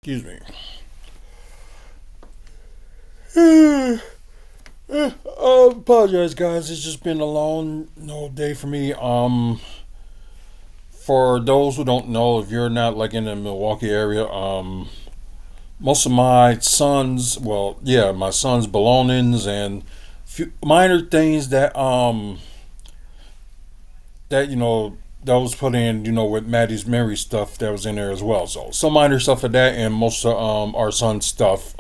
Excuse me. I apologize, guys. It's just been a long, day for me. For those who don't know, if you're not like in the Milwaukee area, most of my son's, well, yeah, my son's belongings and few minor things that was put in, with Maddie's Mary stuff that was in there as well. So some minor stuff of that, and most of our son's stuff.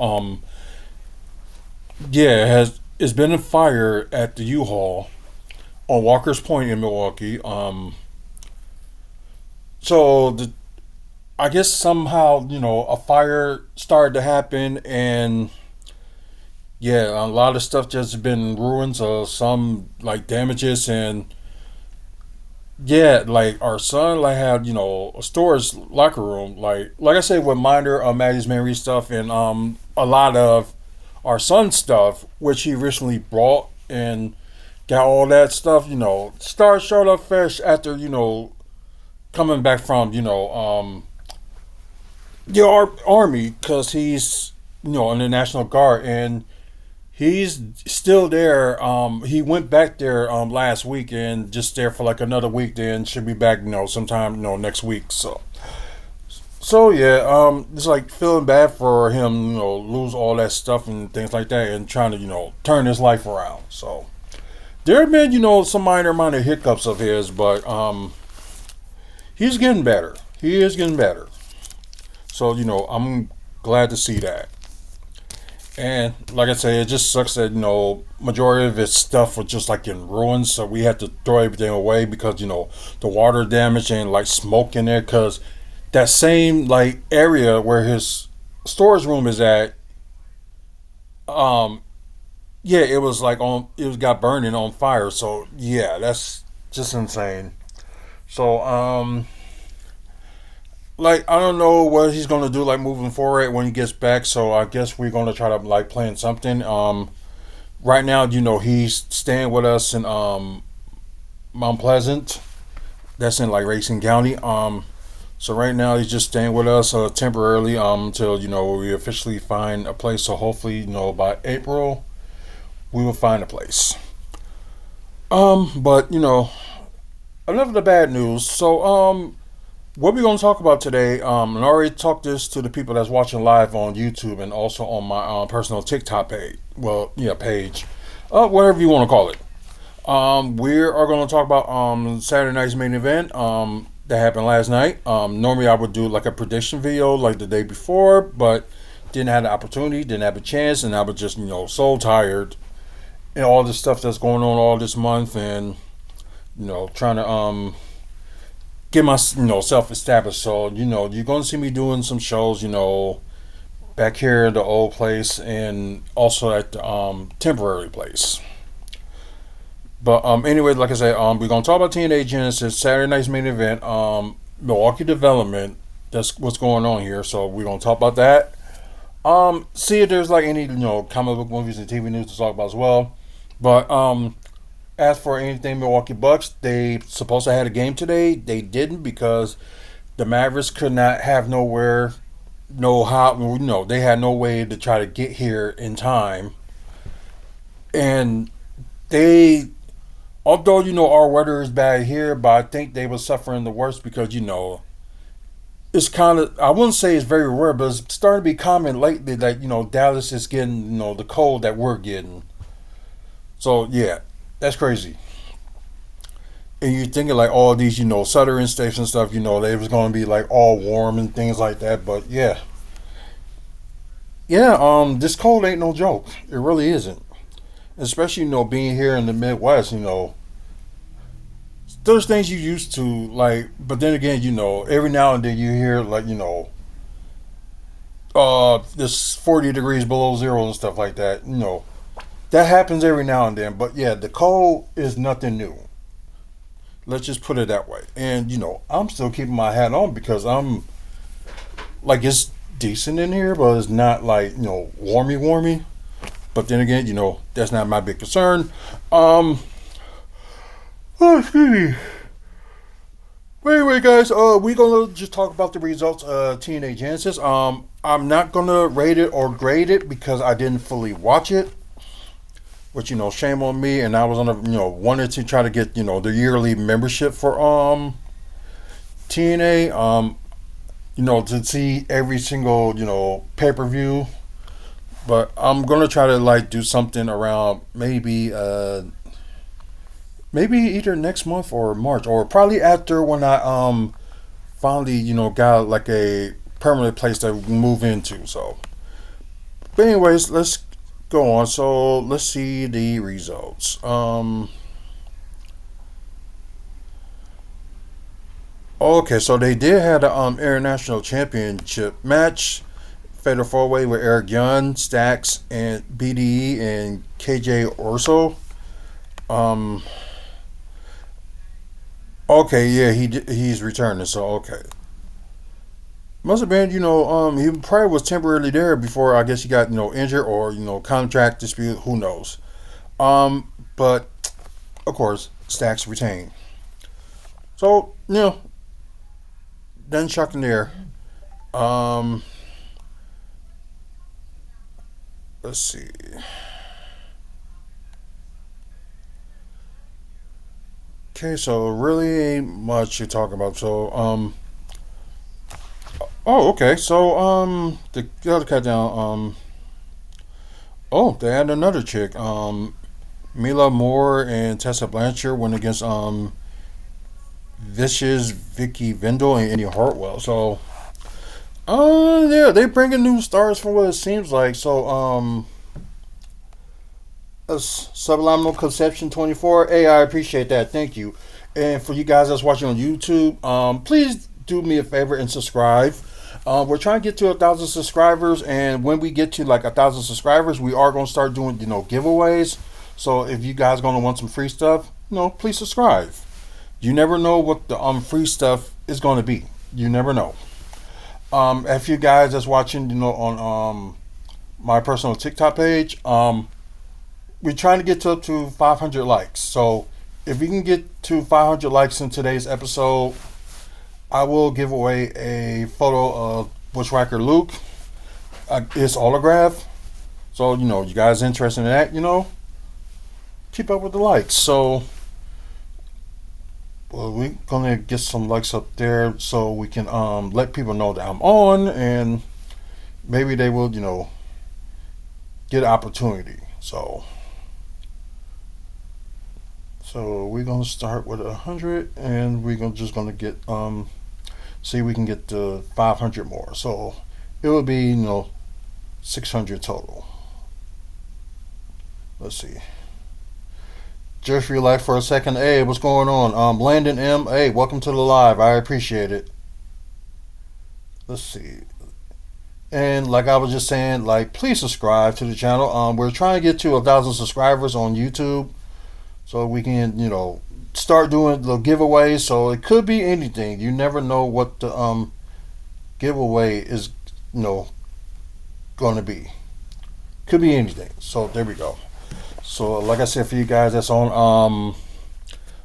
Yeah, it's been a fire at the U-Haul on Walker's Point in Milwaukee. So I guess somehow a fire started to happen, and yeah, a lot of stuff just been ruined. So some like damages, and yeah, like our son like had a storage locker room, like I said, with minor Maddie's Mary stuff, and a lot of our son's stuff, which he recently brought and got all that stuff. Showed up fresh after coming back from the army, because he's in the National Guard, and he's still there. He went back there last week and just there for like another week. Then should be back sometime next week. So yeah, it's like feeling bad for him, lose all that stuff and things like that, and trying to turn his life around. So there have been some minor hiccups of his, but he's getting better. He is getting better. So I'm glad to see that. And like I say, it just sucks that majority of his stuff was just like in ruins, so we had to throw everything away because the water damage and like smoke in there. Because that same like area where his storage room is at, um, yeah, it was like it was got burning on fire. So yeah, that's just insane. So like I don't know what he's gonna do like moving forward when he gets back. So I guess we're gonna try to like plan something. Right now, he's staying with us in Mount Pleasant. That's in like Racine County. So right now he's just staying with us temporarily until we officially find a place. So hopefully by April we will find a place. But enough of the bad news. So what we're going to talk about today, and I already talked this to the people that's watching live on YouTube and also on my personal TikTok page. Well, yeah, page, whatever you want to call it. We are going to talk about Saturday night's main event that happened last night. Normally I would do like a prediction video like the day before, but didn't have the opportunity, didn't have a chance, and I was just so tired and all this stuff that's going on all this month, and trying to get my self established. So you're gonna see me doing some shows, back here at the old place and also at the temporary place. But anyway, like I said, we're gonna talk about TNA Genesis Saturday night's main event, Milwaukee Development. That's what's going on here. So we're gonna talk about that. See if there's like any comic book movies and TV news to talk about as well. But as for anything Milwaukee Bucks, they supposed to have a game today. They didn't because the Mavericks could not have nowhere, no how, they had no way to try to get here in time. And they, although our weather is bad here, but I think they were suffering the worst because it's kind of, I wouldn't say it's very rare, but it's starting to be common lately that Dallas is getting the cold that we're getting. So yeah, that's crazy. And you're thinking like all these, Southern states and stuff, they was gonna be like all warm and things like that. But yeah. Yeah, this cold ain't no joke. It really isn't. Especially, being here in the Midwest, there's things you used to like, but then again, every now and then you hear like, this 40 degrees below zero and stuff like that. That happens every now and then, but yeah, the cold is nothing new. Let's just put it that way. And I'm still keeping my hat on because I'm like it's decent in here, but it's not like warmy. But then again, that's not my big concern. Oh, excuse me. But anyway, guys, we're gonna just talk about the results of TNA Genesis. I'm not gonna rate it or grade it because I didn't fully watch it. Which shame on me. And I was on a wanted to try to get the yearly membership for TNA. To see every single pay per view. But I'm gonna try to like do something around maybe either next month or March, or probably after when I finally got like a permanent place to move into. So, but anyways, let's go on. So let's see the results. Okay, so they did have the international championship match. Fatal four way with Eric Young, Stacks, and BDE and KJ Orso. Um, okay, yeah, he's returning. So okay, must have been he probably was temporarily there before I guess he got injured or contract dispute. Who knows? But of course, Stacks retained. So then shocking there. Um, let's see. Okay, so really ain't much to talk about. So oh okay. So the other cut down. Oh, they had another chick. Mila Moore and Tessa Blanchard went against Vicious, Vicky Vendel, and Indy Hartwell. So yeah, they bringing new stars from what it seems like. So Subliminal Conception 24. Hey, I appreciate that. Thank you. And for you guys that's watching on YouTube, please do me a favor and subscribe. We're trying to get to 1,000 subscribers, and when we get to like 1,000 subscribers, we are going to start doing giveaways. So if you guys going to want some free stuff, please subscribe. You never know what the free stuff is going to be. You never know. If you guys that's watching, on my personal TikTok page, we're trying to get to up to 500 likes. So if we can get to 500 likes in today's episode, I will give away a photo of Bushwhacker Luke, his autograph. So you guys interested in that? Keep up with the likes. So well, we're gonna get some likes up there so we can let people know that I'm on, and maybe they will get an opportunity. So we're gonna start with 100, and we're gonna get see if we can get to 500 more. So it will be 600 total. Let's see. Just relax for a second. Hey, what's going on? Landon M. Hey, welcome to the live. I appreciate it. Let's see. And like I was just saying, like, please subscribe to the channel. We're trying to get to 1,000 subscribers on YouTube, so we can start doing the giveaways. So it could be anything. You never know what the giveaway is going to be. Could be anything. So there we go. So like I said, for you guys that's on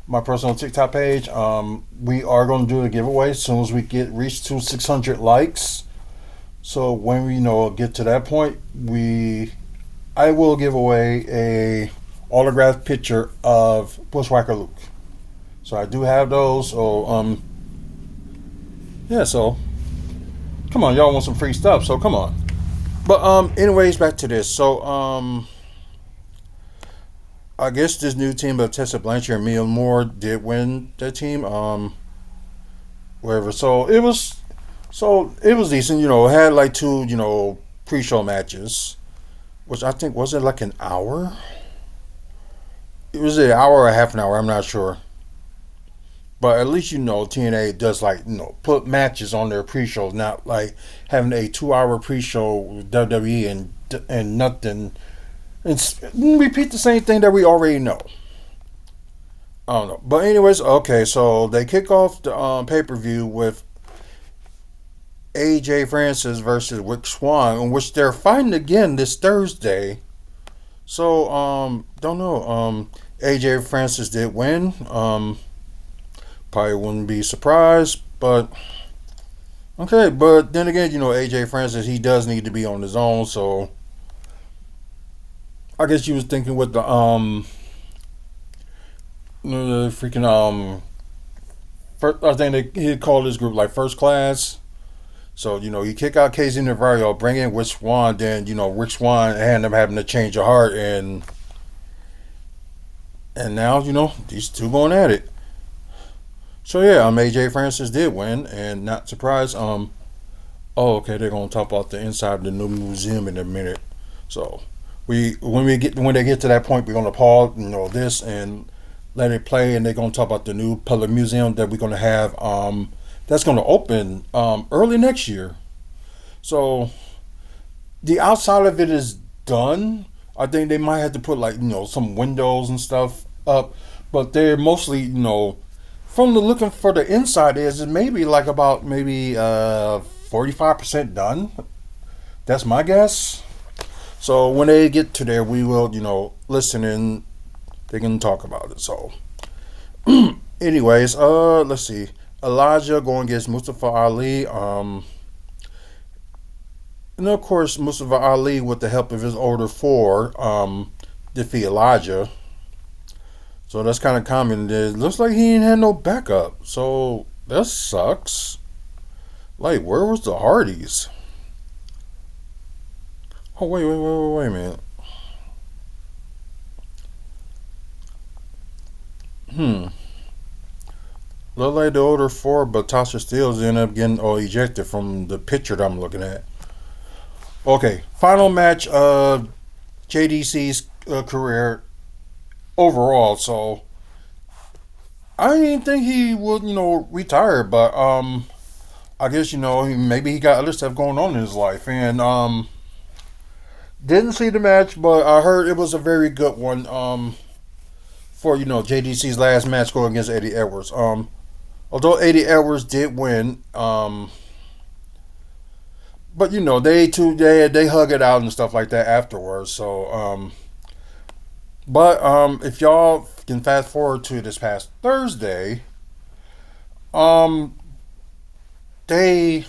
my personal TikTok page, we are going to do a giveaway as soon as we reach to 600 likes. So when we get to that point, I will give away a autographed picture of Bushwhacker Luke. So I do have those. So yeah. So come on, y'all want some free stuff? So come on. But anyways, back to this. So I guess this new team of Tessa Blanchard and Mia Moore did win that team. Whatever. So it was decent. It had like two pre-show matches, which I think was it like an hour. It was an hour or half an hour. I'm not sure. But at least TNA does like put matches on their pre-shows, not like having a 2-hour pre-show with WWE and nothing. It's repeat the same thing that we already know. I don't know. But anyways, okay, so they kick off the pay-per-view with AJ Francis versus Rick Swan, in which they're fighting again this Thursday. So, don't know. AJ Francis did win. Probably wouldn't be surprised, but okay. But then again, AJ Francis, he does need to be on his own. So I guess you was thinking with the freaking first, I think he called his group like First Class. So you kick out Casey Navarro, bring in Rich Swann, then Rich Swann end up having to change of heart, and now these two going at it. So yeah, AJ Francis did win, and not surprised. Oh, okay, they're gonna talk about the inside of the new museum in a minute. So when they get to that point, we're gonna pause, this and let it play, and they're gonna talk about the new public museum that we're gonna have. That's gonna open early next year. So the outside of it is done. I think they might have to put like some windows and stuff up, but they're mostly from the looking for the inside is maybe like about maybe 45% done. That's my guess. So when they get to there, we will listen and they can talk about it. So anyways, let's see. Elijah going against Mustafa Ali. And of course, Mustafa Ali, with the help of his older four, defeat Elijah. So that's kind of common. It looks like he ain't had no backup. So that sucks. Like, where was the Hardys? Oh, wait a minute. Look like the older four, but Tasha Steelz ended up getting ejected from the picture that I'm looking at. Okay, final match of JDC's career overall. So I didn't think he would, retire, but I guess maybe he got other stuff going on in his life, and didn't see the match, but I heard it was a very good one. For JDC's last match going against Eddie Edwards. Although Eddie Edwards did win, but they hug it out and stuff like that afterwards. So but if y'all can fast forward to this past Thursday, they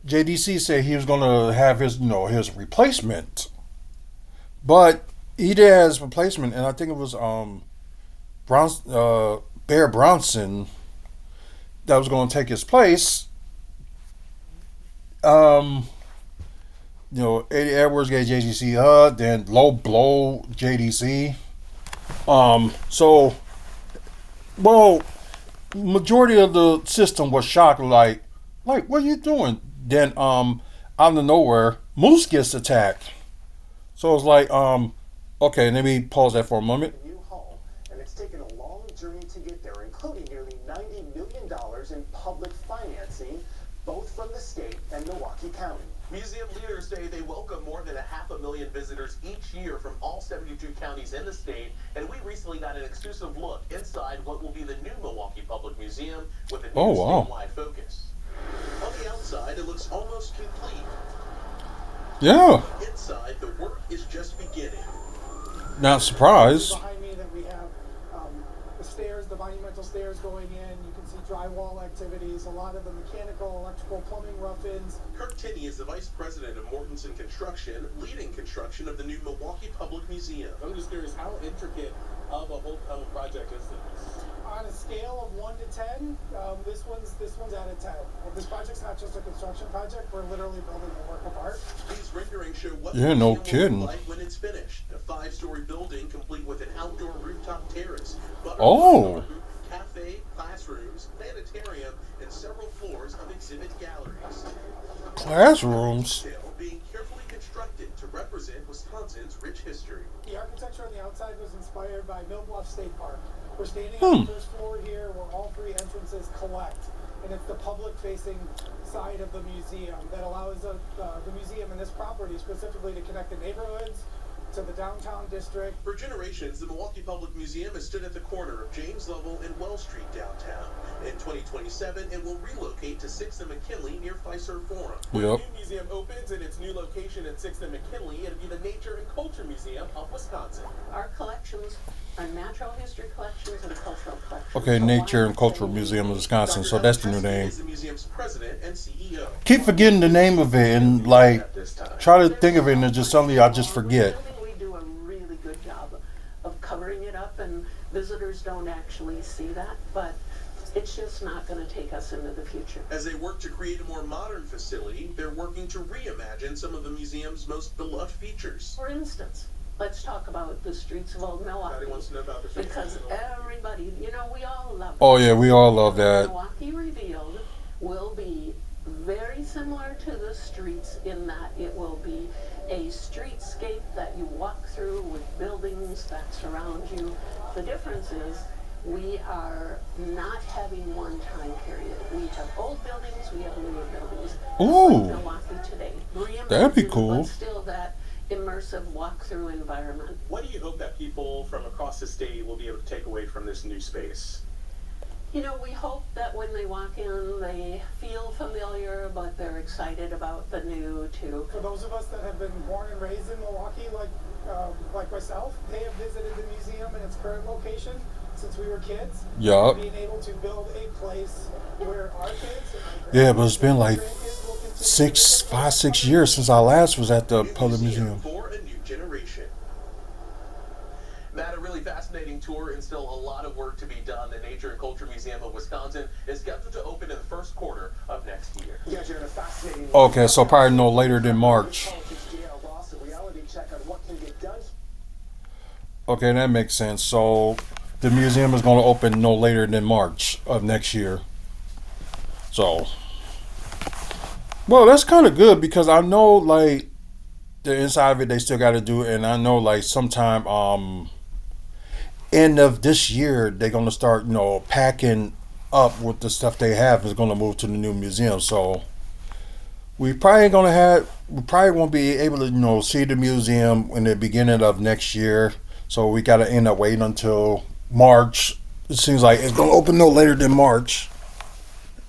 JDC said he was gonna have his replacement, but he did have his replacement, and I think it was Bear Bronson that was going to take his place. Eddie Edwards gave JDC a hug, then low blow JDC. So, well, majority of the system was shocked, like, what are you doing? Then, out of nowhere, Moose gets attacked. So it's like, okay, let me pause that for a moment. New home, and it's taken a long journey to get there, including nearly $90 million in public financing, both from the state and Milwaukee County. Museum leaders say they welcome more than 500,000 visitors each year from all 72 counties in the state, and we recently got an exclusive look inside what will be the new Milwaukee Public Museum with a new statewide focus. On the outside, it looks almost complete. Yeah. Inside, the work is just beginning. Not surprised. Behind me that we have the stairs, the monumental stairs going in. You can see drywall activities, a lot of the mechanical, electrical, plumbing rough-ins. Kirk Tinney is the vice president of Mortensen Construction, leading construction of the new Milwaukee Public Museum. I'm just curious, how intricate of a project is this? On a scale of 1 to 10, this one's out of 10. This project's not just a construction project; we're literally building a work of art. These renderings show what the museum kidding. will look like when it's finished. A 5-story building complete with an outdoor rooftop terrace, cafe, classrooms, planetarium, and several floors of exhibit galleries. Classrooms. Being carefully constructed to represent Wisconsin's rich history. The architecture on the outside was inspired by Mill Bluff State Park. We're standing on the first floor here where all three entrances collect, and it's the public-facing side of the museum that allows the museum and this property specifically to connect the neighborhoods, to the downtown district. For generations, the Milwaukee Public Museum has stood at the corner of James Lovell and Wells Street downtown. In 2027, it will relocate to 6th and McKinley near Fiserv Forum. When Yep. the new museum opens in its new location at 6th and McKinley, it'll be the Nature and Culture Museum of Wisconsin. Our collections are natural history collections and cultural collections. Okay, So Nature why and Cultural say- Museum of Wisconsin. Dr. So that's the new Ellen name. Pesky is the museum's president and CEO. Keep forgetting the name of it and like try to think of it and then just suddenly I just forget. We do a really good job of covering it up, and visitors don't actually see that, but it's just not going to take us into the future. As they work to create a more modern facility, they're working to reimagine some of the museum's most beloved features. For instance, let's talk about the streets of Old Milwaukee. Everybody wants to know about the streets of Because Old Milwaukee. everybody, we all love it. Oh yeah, we all love that. Milwaukee Revealed will be very similar to the streets in that it will be a streetscape that you walk through with buildings that surround you. The difference is we are not having one time period. We have old buildings, we have newer buildings. Ooh. Like Milwaukee today. That'd be Reimagined, cool. But still that immersive walk-through environment. What do you hope that people from across the state will be able to take away from this new space? We hope that when they walk in, they feel familiar, but they're excited about the new too. For those of us that have been born and raised in Milwaukee, like myself, they have visited the museum in its current location since we were kids. Yup. Being able to build a place where our kids and Yeah, but it's been like grandkids will continue to 6 years since I last was at the New public museum. for a new generation. Matt, a really fascinating tour and still a lot of work to be done. The Nature and Culture Museum of Wisconsin is scheduled to open in the first quarter of next year. You guys are in a fascinating Okay, so probably no later than March. Politics, JL Ross, a reality check on what can get done. Okay, that makes sense. So the museum is going to open no later than March of next year. So, well, that's kind of good because I know like the inside of it they still got to do it, and I know like sometime end of this year they're going to start packing up with the stuff they have is going to move to the new museum. So we probably won't be able to see the museum in the beginning of next year. So we got to end up waiting until March. It seems like it's going to open no later than March.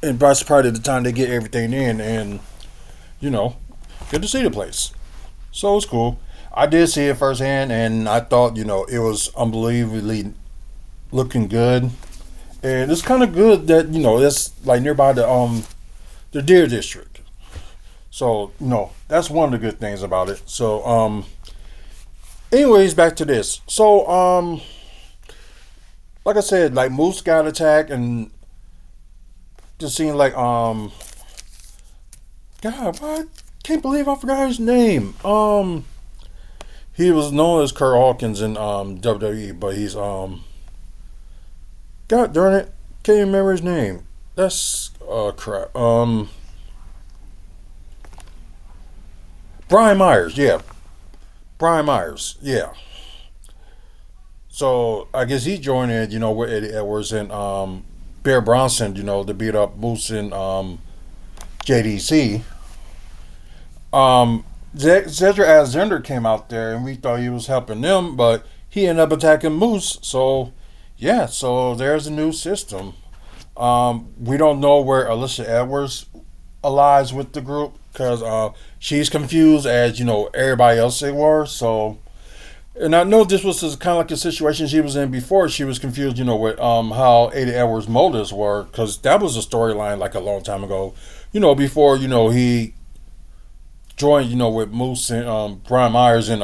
And that's probably the time they get everything in and, get to see the place. So it's cool. I did see it firsthand and I thought, it was unbelievably looking good. And it's kind of good that, it's like nearby the Deer District. So, that's one of the good things about it. So, anyways, back to this. So, like I said, like Moose got attacked and just seemed like God, I can't believe I forgot his name. He was known as Kurt Hawkins in WWE, but he's God darn it, can't even remember his name. That's crap. Brian Myers, yeah. Brian Myers, yeah. So I guess he joined in, with Eddie Edwards and Bear Bronson, to beat up Moose and JDC. Cedric Alexander came out there and we thought he was helping them, but he ended up attacking Moose. So yeah, so there's a new system. We don't know where Alicia Edwards aligns with the group because she's confused as everybody else they were. So, and I know this was kind of like the situation she was in before. She was confused, with how Eddie Edwards' motives were, because that was a storyline like a long time ago. Before he joined, with Moose and Brian Myers and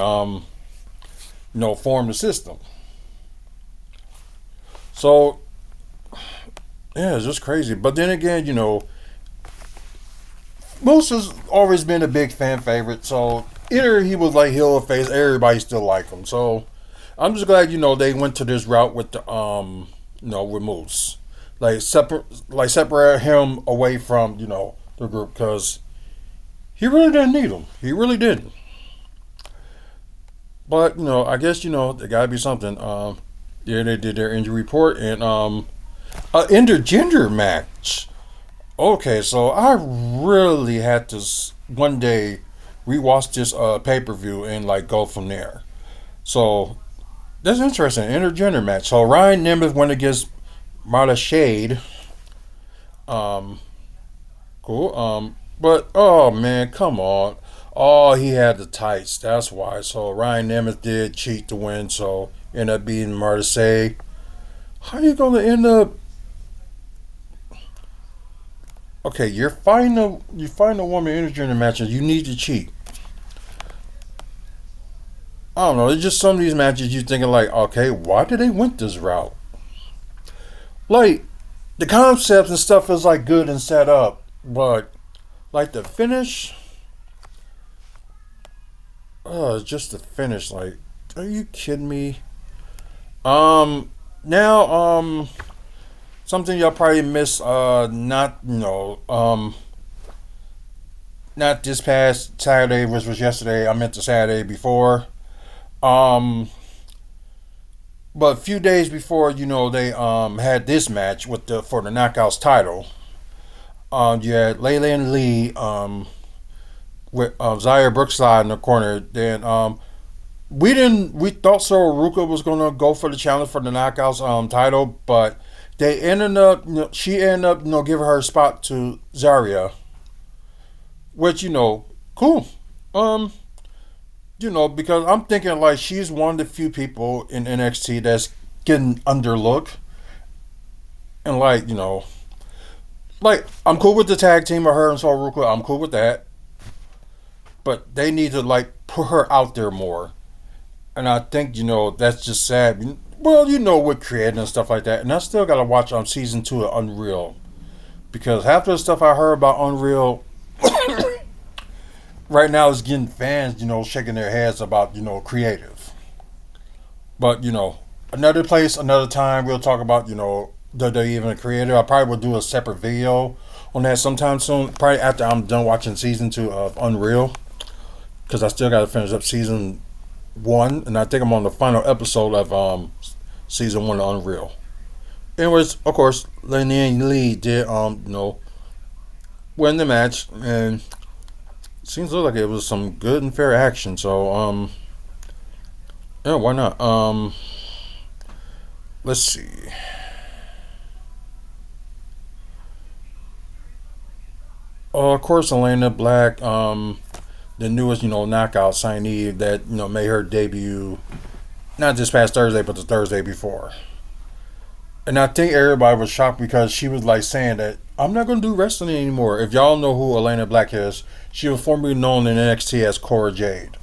formed the system. So yeah, it's just crazy. But then again, Moose has always been a big fan favorite. So either he was like heel or face, everybody still liked him. So I'm just glad they went to this route with the with Moose, like separate him away from the group because he really didn't need him. He really didn't. But I guess there gotta be something. Yeah, they did their injury report and an intergender match. Okay, so I really had to one day rewatch this pay-per-view and like go from there. So that's interesting. Intergender match. So Ryan Nemeth went against Marta Shade. Um, cool. But oh man, come on. Oh, he had the tights. That's why. So Ryan Nemeth did cheat to win. So ended up beating Marta Shade. How you gonna end up? Okay, you're fighting a woman intergender match and you need to cheat. I don't know. It's just some of these matches you thinking like, okay, why did they went this route? Like the concepts and stuff is like good and set up, but like the finish, just the finish. Like, are you kidding me? Now, something y'all probably missed. Not not this past Saturday, which was yesterday. I meant the Saturday before. Um, but a few days before, they had this match with the for the Knockouts title. You had Leyland Lee with Zaire Brookside in the corner. Then we thought Sora Ruka was gonna go for the challenge for the Knockouts title, but they ended up she ended up giving her spot to Zaria, which cool. Um, because I'm thinking like she's one of the few people in NXT that's getting underlooked, and like I'm cool with the tag team of her and Sora Ruka. I'm cool with that, but they need to like put her out there more. And I think that's just sad. Well, with creating and stuff like that, and I still gotta watch on season 2 of Unreal because half of the stuff I heard about Unreal right now is getting fans, shaking their heads about creative. But another place, another time, we'll talk about the even creative. I probably will do a separate video on that sometime soon. Probably after I'm done watching season 2 of Unreal because I still got to finish up season 1, and I think I'm on the final episode of season 1 of Unreal. Anyways, of course, Lenny Lee did win the match, and it seems like it was some good and fair action. So yeah, why not? Let's see. Of course, Elena Black, the newest knockout signee that made her debut not this past Thursday, but the Thursday before. And I think everybody was shocked because she was like saying that I'm not going to do wrestling anymore. If y'all know who Elena Black is, she was formerly known in NXT as Cora Jade.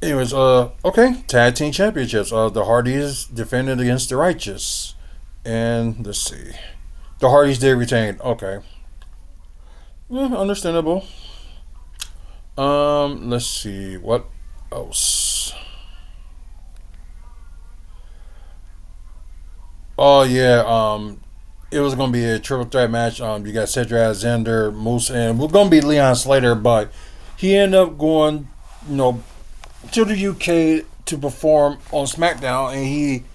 Anyways, okay, tag team championships. The Hardys defended against the Righteous, and let's see, the Hardys did retain. Okay, yeah, understandable. Let's see what else. Oh yeah, it was gonna be a triple threat match. You got Cedric Alexander, Moose, and we're gonna be Leon Slater, but he ended up going, to the UK to perform on SmackDown, and he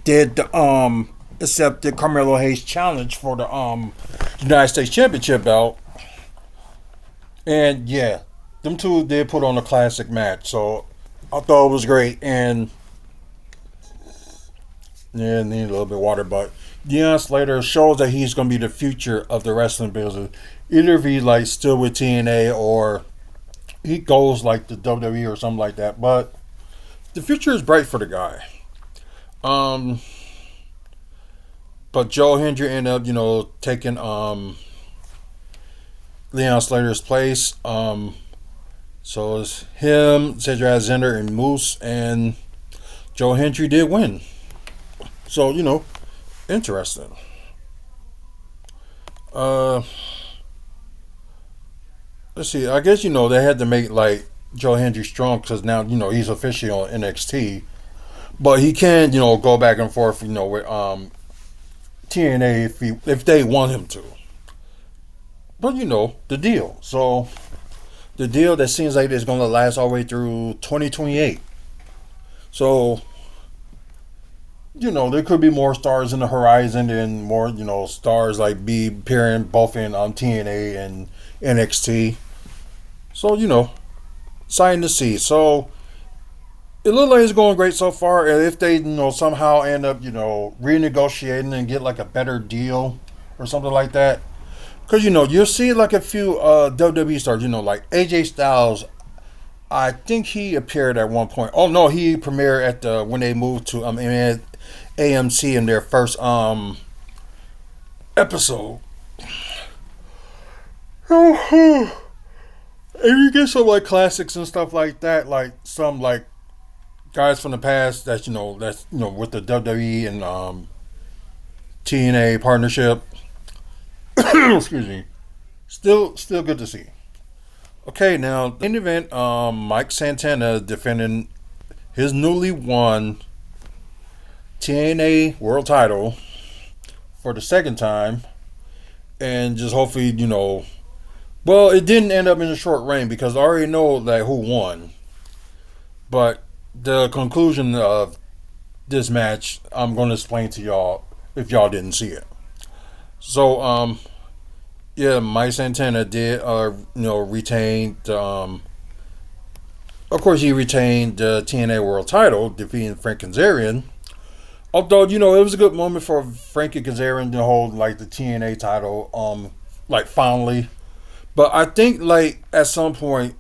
did the accepted Carmelo Hayes challenge for the United States Championship belt, and yeah, them two did put on a classic match. So I thought it was great, and yeah, need a little bit of water, but Deion Slater shows that he's going to be the future of the wrestling business. Either if he's like still with TNA or he goes like the WWE or something like that. But the future is bright for the guy. But Joe Hendry ended up, taking Leon Slater's place. So it's him, Cedric Alexander, and Moose, and Joe Hendry did win. So, interesting. Let's see. I guess they had to make like Joe Hendry strong because now he's officially on NXT, but he can go back and forth with TNA if they want him to. But the deal. So the deal that seems like it's going to last all the way through 2028. So there could be more stars in the horizon and more, stars like be appearing both in TNA and NXT. So, exciting to see. So it looks like it's going great so far. And if they, somehow end up, renegotiating and get like a better deal or something like that, because you'll see like a few WWE stars, like AJ Styles. I think he appeared at one point. Oh no, he premiered at when they moved to AMC in their first episode. And you get some like classics and stuff like that, like some like guys from the past that's with the WWE and TNA partnership. Excuse me. Still good to see. Okay, now in the event, Mike Santana defending his newly won TNA World Title for the second time, and just hopefully, well, it didn't end up in a short reign because I already know that who won, but the conclusion of this match I'm going to explain to y'all if y'all didn't see it. So, yeah, Mike Santana did, retain. Of course, he retained the TNA World Title, defeating Frank Kazarian. Although, it was a good moment for Frankie Kazarian to hold like the TNA title, like finally. But I think like at some point,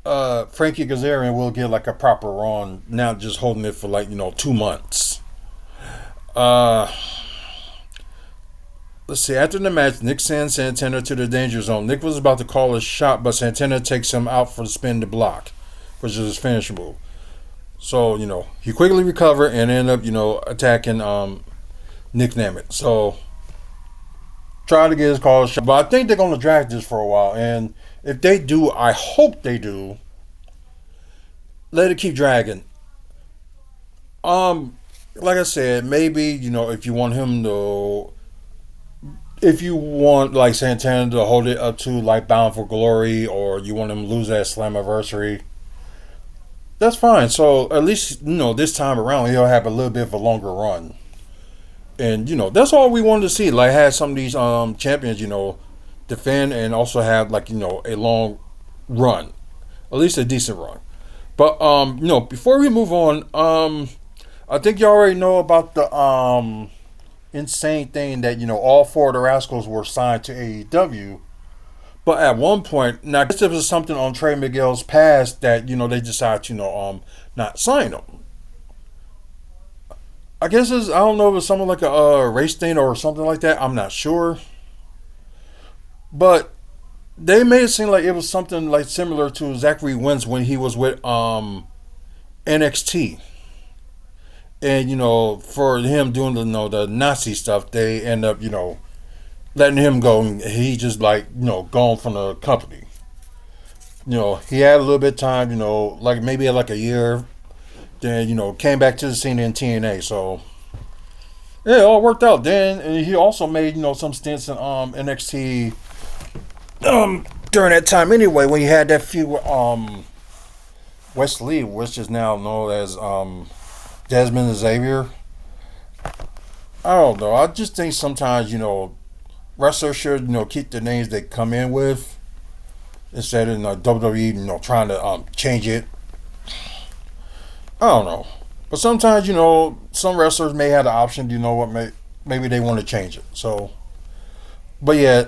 Frankie Kazarian will get like a proper run. Now just holding it for like 2 months. Let's see. After the match, Nick sends Santana to the danger zone. Nick was about to call a shot, but Santana takes him out for the spin to block, which is his finishing move. So, he quickly recovered and ended up, attacking Nick Nemeth. So, try to get his call shot. But I think they're going to drag this for a while. And if they do, I hope they do, let it keep dragging. Like I said, maybe, if you want him to... If you want like Santana to hold it up to like Bound for Glory, or you want him to lose that Slammiversary, that's fine. So at least this time around he'll have a little bit of a longer run, and that's all we wanted to see. Like have some of these champions defend and also have like a long run, at least a decent run. But before we move on, I think you already know about the insane thing that all 4 of the Rascals were signed to AEW, but at one point, now this was something on Trey Miguel's past that they decided to not sign him. I guess I don't know if it's something like a race thing or something like that. I'm not sure, but they made it seem like it was something like similar to Zachary Wentz when he was with NXT. And, for him doing the Nazi stuff, they end up, letting him go. And he just like, gone from the company. He had a little bit of time, like maybe like a year. Then, came back to the scene in TNA. So, yeah, it all worked out. Then and he also made, some stints in NXT during that time anyway, when he had that feud with Wes Lee, which is now known as Desmond Xavier. I don't know. I just think sometimes, wrestlers should, keep the names they come in with instead of WWE, trying to change it. I don't know. But sometimes, some wrestlers may have the option, maybe they want to change it. So, but yeah,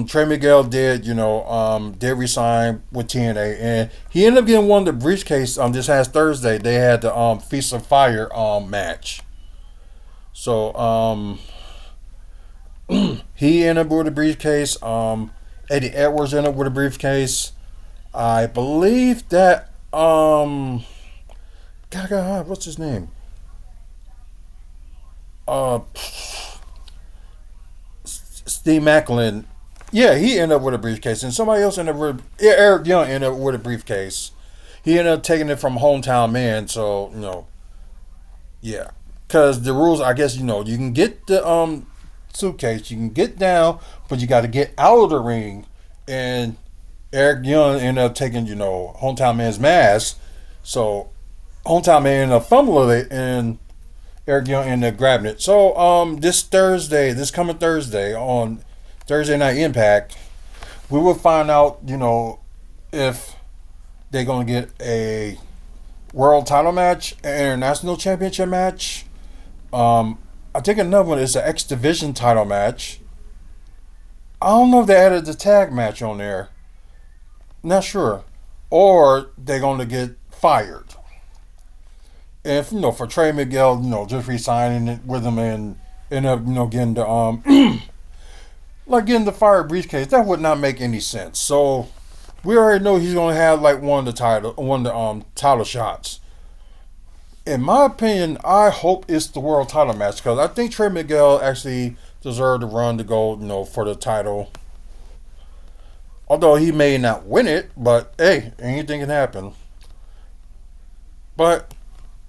Trey Miguel did resign with TNA, and he ended up getting one of the briefcase this past Thursday. They had the Feast of Fire match. So he ended up with a briefcase. Eddie Edwards ended up with a briefcase. I believe that what's his name? Steve Macklin, yeah, he ended up with a briefcase, and somebody else ended up with Eric Young ended up with a briefcase. He ended up taking it from Hometown Man, so yeah, because the rules, I guess you can get the suitcase, you can get down, but you got to get out of the ring, and Eric Young ended up taking Hometown Man's mask, so Hometown Man ended up fumbling it, and Eric Young ended up grabbing it. So this coming Thursday on Thursday Night Impact, we will find out, if they're gonna get a world title match, an international championship match. I think another one is the X Division title match. I don't know if they added the tag match on there. Not sure. Or they're gonna get fired. If for Trey Miguel, just resigning it with him and end up, getting the like getting the fire briefcase, that would not make any sense. So we already know he's gonna have like one of the title shots. In my opinion, I hope it's the world title match because I think Trey Miguel actually deserved the run to go, for the title. Although he may not win it, but hey, anything can happen. But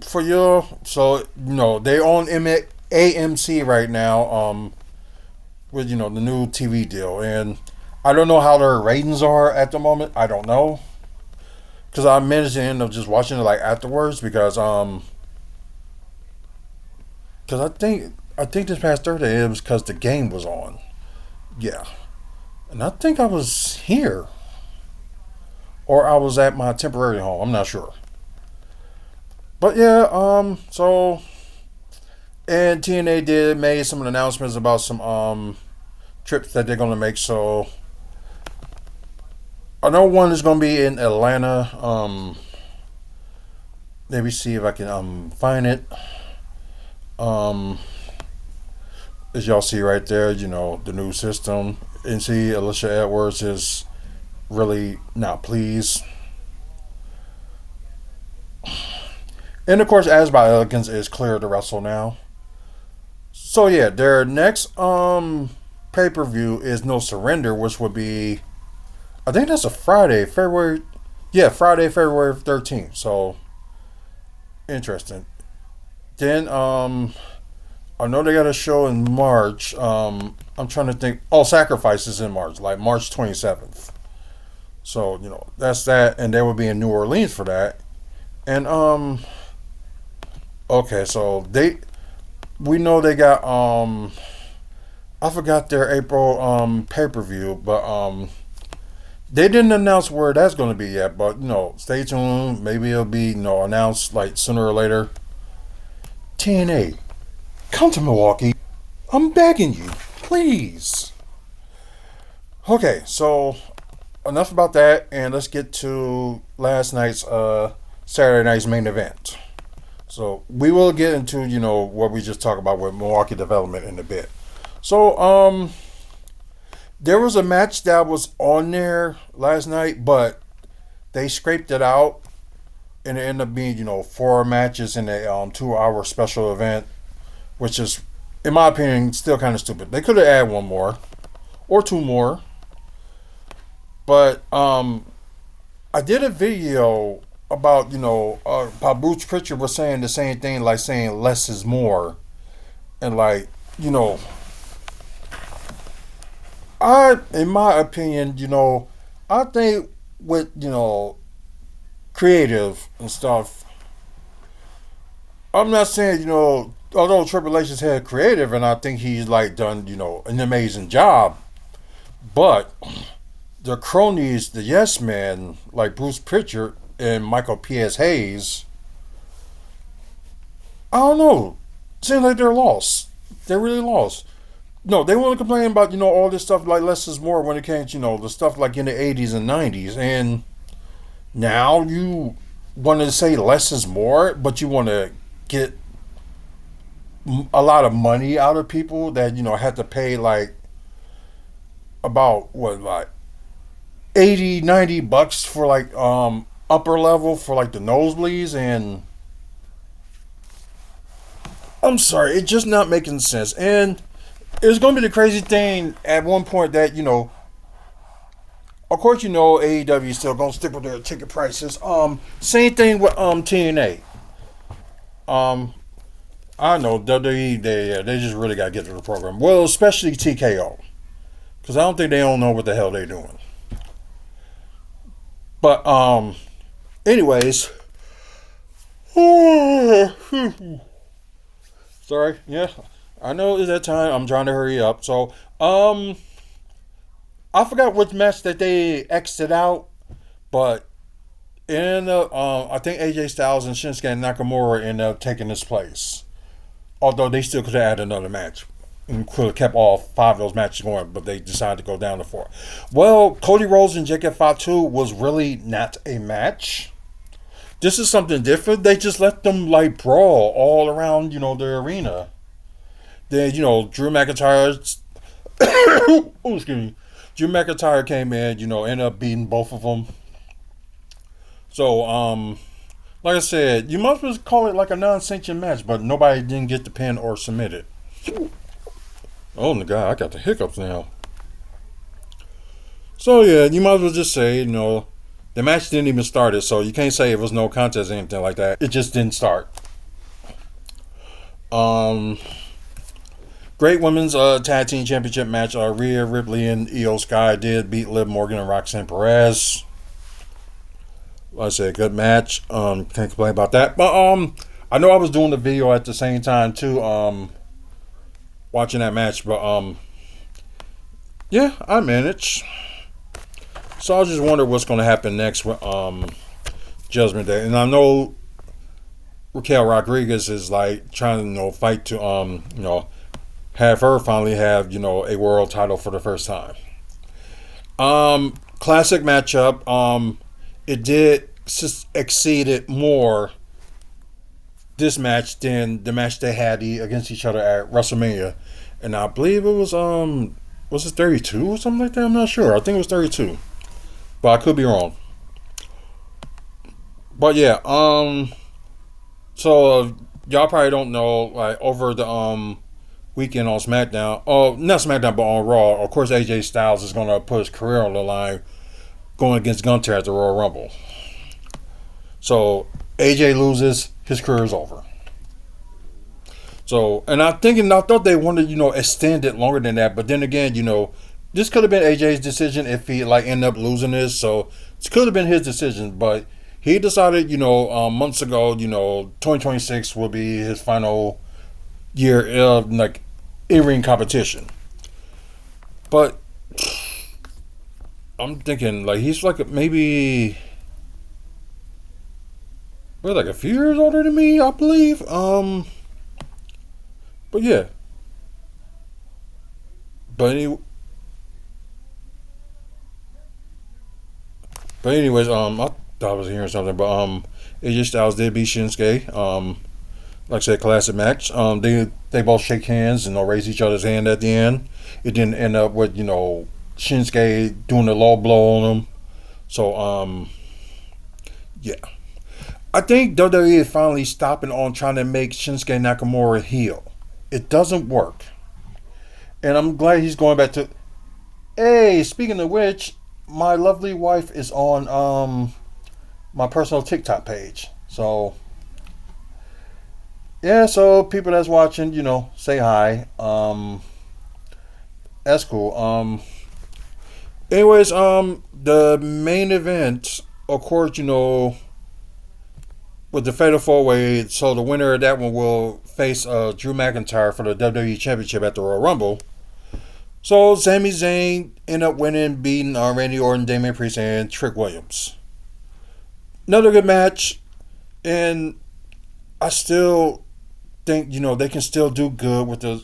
for you, so they own AMC right now, with the new TV deal, and I don't know how their ratings are at the moment. I don't know because I managed to end up just watching it like afterwards because I think this past Thursday it was because the game was on, yeah, and I think I was here or I was at my temporary home. I'm not sure. But yeah, so and TNA made some announcements about some trips that they're gonna make. So I know one is gonna be in Atlanta. Let me see if I can find it. As y'all see right there, the new system. And see Alicia Edwards is really not pleased. And of course, As by Elegance is clear to wrestle now. So yeah, their next pay-per-view is No Surrender, which would be, I think that's a Friday, February 13th. So interesting. Then I know they got a show in March. I'm trying to think. Oh, Sacrifice is in March, like March 27th. So that's that, and they will be in New Orleans for that. And okay, so we know they got I forgot their April pay-per-view, but they didn't announce where that's going to be yet, but stay tuned. Maybe it'll be announced like sooner or later. TNA, come to Milwaukee. I'm begging you, please. Okay, so enough about that, and let's get to last night's Saturday night's main event. So we will get into what we just talked about with Milwaukee Development in a bit. So there was a match that was on there last night, but they scraped it out, and it ended up being 4 matches in a 2-hour special event, which is, in my opinion, still kind of stupid. They could have added 1 more or 2 more, but I did a video about Bruce Pritchard was saying the same thing, like saying less is more, and like in my opinion, I think with creative and stuff, I'm not saying although Triple H has had creative, and I think he's like done an amazing job, but the cronies, the yes men like Bruce Pritchard and Michael P.S. Hayes, I don't know. Seems like they're lost. They're really lost. No, they want to complain about, all this stuff like less is more when it came to, the stuff like in the 80s and 90s. And now you want to say less is more, but you want to get a lot of money out of people that, had to pay like about, like $80-$90 for like, upper level for like the nosebleeds, and I'm sorry, it's just not making sense. And it's going to be the crazy thing at one point that of course AEW is still going to stick with their ticket prices. Same thing with TNA. I know WWE, they just really got to get to the program. Well, especially TKO, because I don't think they don't know what the hell they're doing. But anyways, sorry, yeah, I know it's that time. I'm trying to hurry up. So, I forgot which match that they exited out, but And I think AJ Styles and Shinsuke Nakamura ended up taking this place. Although they still could have had another match and could have kept all 5 of those matches going, but they decided to go down to 4. Well, Cody Rhodes and JK Fatu was really not a match. This is something different. They just let them like brawl all around, the arena. Then, Drew McIntyre. Excuse me. Drew McIntyre came in, ended up beating both of them. So, like I said, you must well call it like a non-sanctioned match, but nobody didn't get the pin or submit it. Oh my God, I got the hiccups now. So yeah, you might as well just say, the match didn't even start, so you can't say it was no contest or anything like that. It just didn't start. Great women's tag team championship match. Rhea Ripley and Io Sky did beat Liv Morgan and Roxanne Perez. Like I said, good match. Can't complain about that. But I know I was doing the video at the same time too. Watching that match, but yeah, I managed. So I just wonder what's going to happen next with Judgment Day, and I know Raquel Rodriguez is like trying to fight to have her finally have a world title for the first time. Classic matchup. It did exceeded more this match than the match they had against each other at WrestleMania, and I believe it was it 32 or something like that? I'm not sure. I think it was 32, but I could be wrong. But yeah, so y'all probably don't know, like over the weekend on SmackDown, not SmackDown, but on Raw, of course AJ Styles is gonna put his career on the line going against Gunther at the Royal Rumble. So AJ loses, his career is over. So, and I thought they wanted, extend it longer than that, but then again, this could have been AJ's decision if he ended up losing this. So it could have been his decision, but he decided, months ago, 2026 will be his final year of in-ring competition. But I'm thinking he's maybe a few years older than me, I believe. But yeah. Anyways, I thought I was hearing something, but AJ Styles did beat Shinsuke. Like I said, classic match. They both shake hands and raise each other's hand at the end. It didn't end up with Shinsuke doing the low blow on him. So yeah. I think WWE is finally stopping on trying to make Shinsuke Nakamura heel. It doesn't work. And I'm glad he's going back to... Hey, speaking of which, my lovely wife is on my personal TikTok page. So, yeah, so people that's watching, say hi. That's cool. Anyways, the main event, of course, with the Fatal 4-Way, so the winner of that one will face Drew McIntyre for the WWE Championship at the Royal Rumble. So Sami Zayn ended up winning, beating Randy Orton, Damian Priest, and Trick Williams. Another good match, and I still think they can still do good with the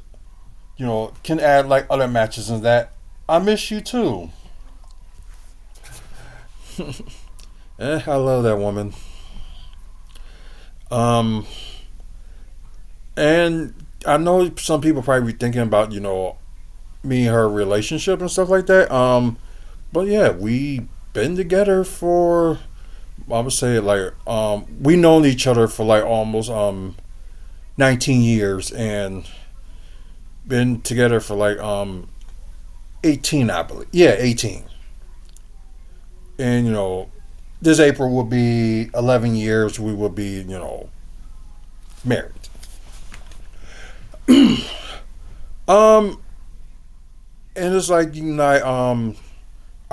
can add other matches and that. I miss you too. I love that woman. And I know some people probably be thinking about, me and her relationship and stuff like that. But yeah, we been together for, I would say we known each other for almost 19 years and been together for 18, I believe. Yeah, 18. And this April will be 11 years. We will be, married. And it's I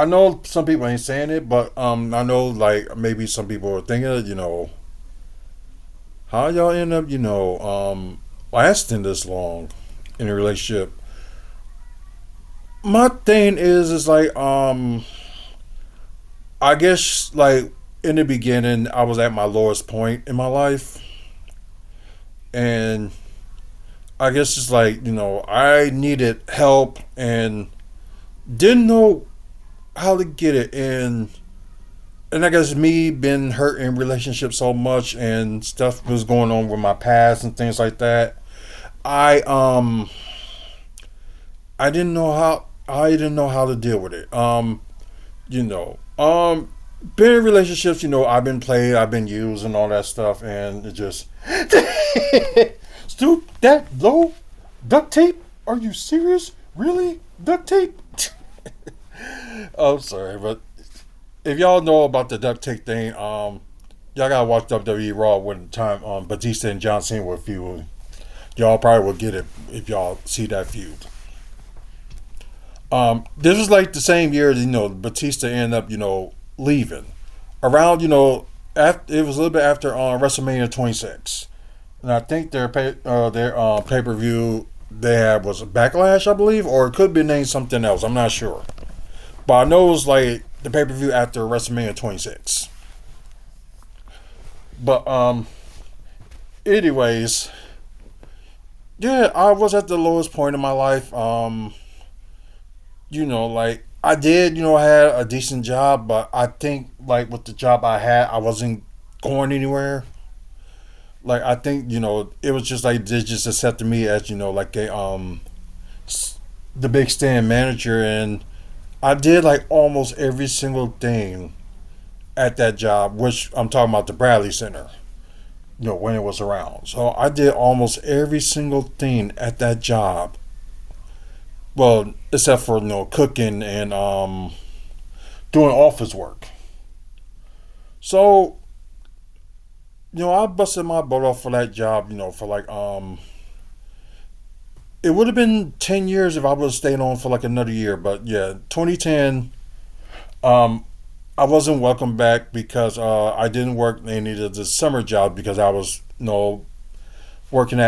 know some people ain't saying it, but I know maybe some people are thinking, how y'all end up, lasting this long in a relationship. My thing is I guess in the beginning, I was at my lowest point in my life, and I guess it's like, I needed help and didn't know how to get it. And I guess me being hurt in relationships so much and stuff was going on with my past and things like that. I I didn't know how to deal with it. You know, being in relationships, I've been played, I've been used, and all that stuff, and it just Stu, that low duct tape? Are you serious? Really? Duct tape? I'm sorry, but if y'all know about the duct tape thing, y'all gotta watch WWE Raw when the time Batista and John Cena were feud. Y'all probably will get it if y'all see that feud. This was like the same year that, Batista ended up, leaving. Around, after, it was a little bit after WrestleMania 26. And I think their pay per view they had was a Backlash, I believe, or it could be named something else. I'm not sure. But I know it was like the pay per view after WrestleMania 26. But, anyways, yeah, I was at the lowest point in my life. Like I did, I had a decent job, but I think like with the job I had, I wasn't going anywhere. Like I think, it was just like they just accepted me as, like the big stand manager, and I did like almost every single thing at that job, which I'm talking about the Bradley Center, when it was around. So I did almost every single thing at that job. Well, except for cooking and doing office work. So I busted my butt off for that job. For like it would have been 10 years if I would have stayed on for like another year. But yeah, 2010. I wasn't welcome back because I didn't work any of the summer job because I was working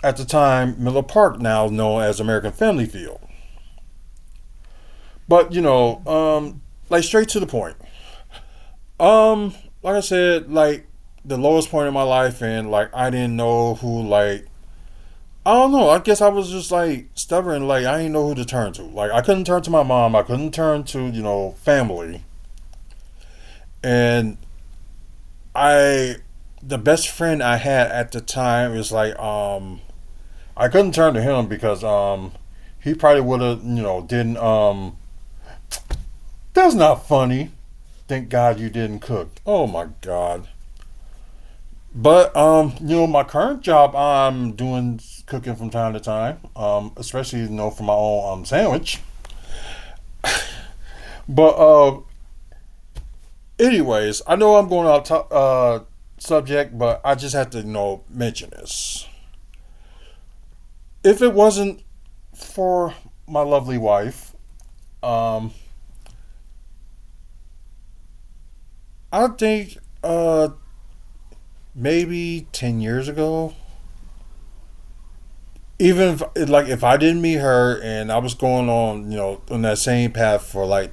at the time, Miller Park, now known as American Family Field. But, like straight to the point. Like I said, like the lowest point in my life, and like I didn't know who, like, I don't know, I guess I was just like stubborn, like I didn't know who to turn to. Like I couldn't turn to my mom, I couldn't turn to, family. And the best friend I had at the time is like, I couldn't turn to him because he probably would have didn't that's not funny. Thank God you didn't cook. Oh my God. But my current job I'm doing cooking from time to time, especially for my own sandwich. But anyways, I know I'm going off subject, but I just have to mention this. If it wasn't for my lovely wife, I think maybe 10 years ago, even if I didn't meet her and I was going on that same path for like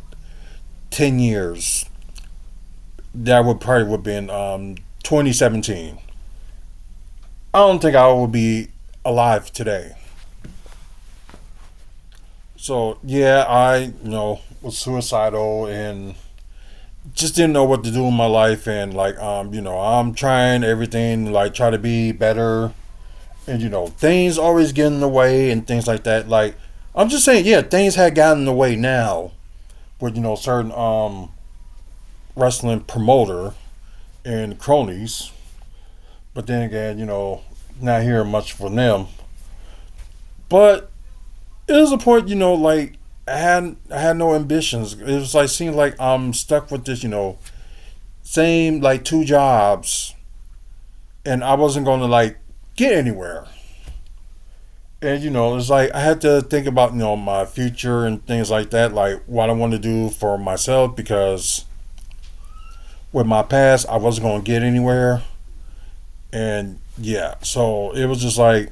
10 years, that would probably have been 2017. I don't think I would be alive today. So yeah, I was suicidal and just didn't know what to do in my life, and like I'm trying everything, like try to be better, and things always get in the way and things like that. Like I'm just saying, yeah, things had gotten in the way now with certain wrestling promoter and cronies, but then again, not hearing much from them. But it was a point, like I had no ambitions. It was like seemed like I'm stuck with this, same like two jobs, and I wasn't going to like get anywhere. And it's like I had to think about my future and things like that, like what I want to do for myself, because with my past I wasn't going to get anywhere. And yeah, so it was just like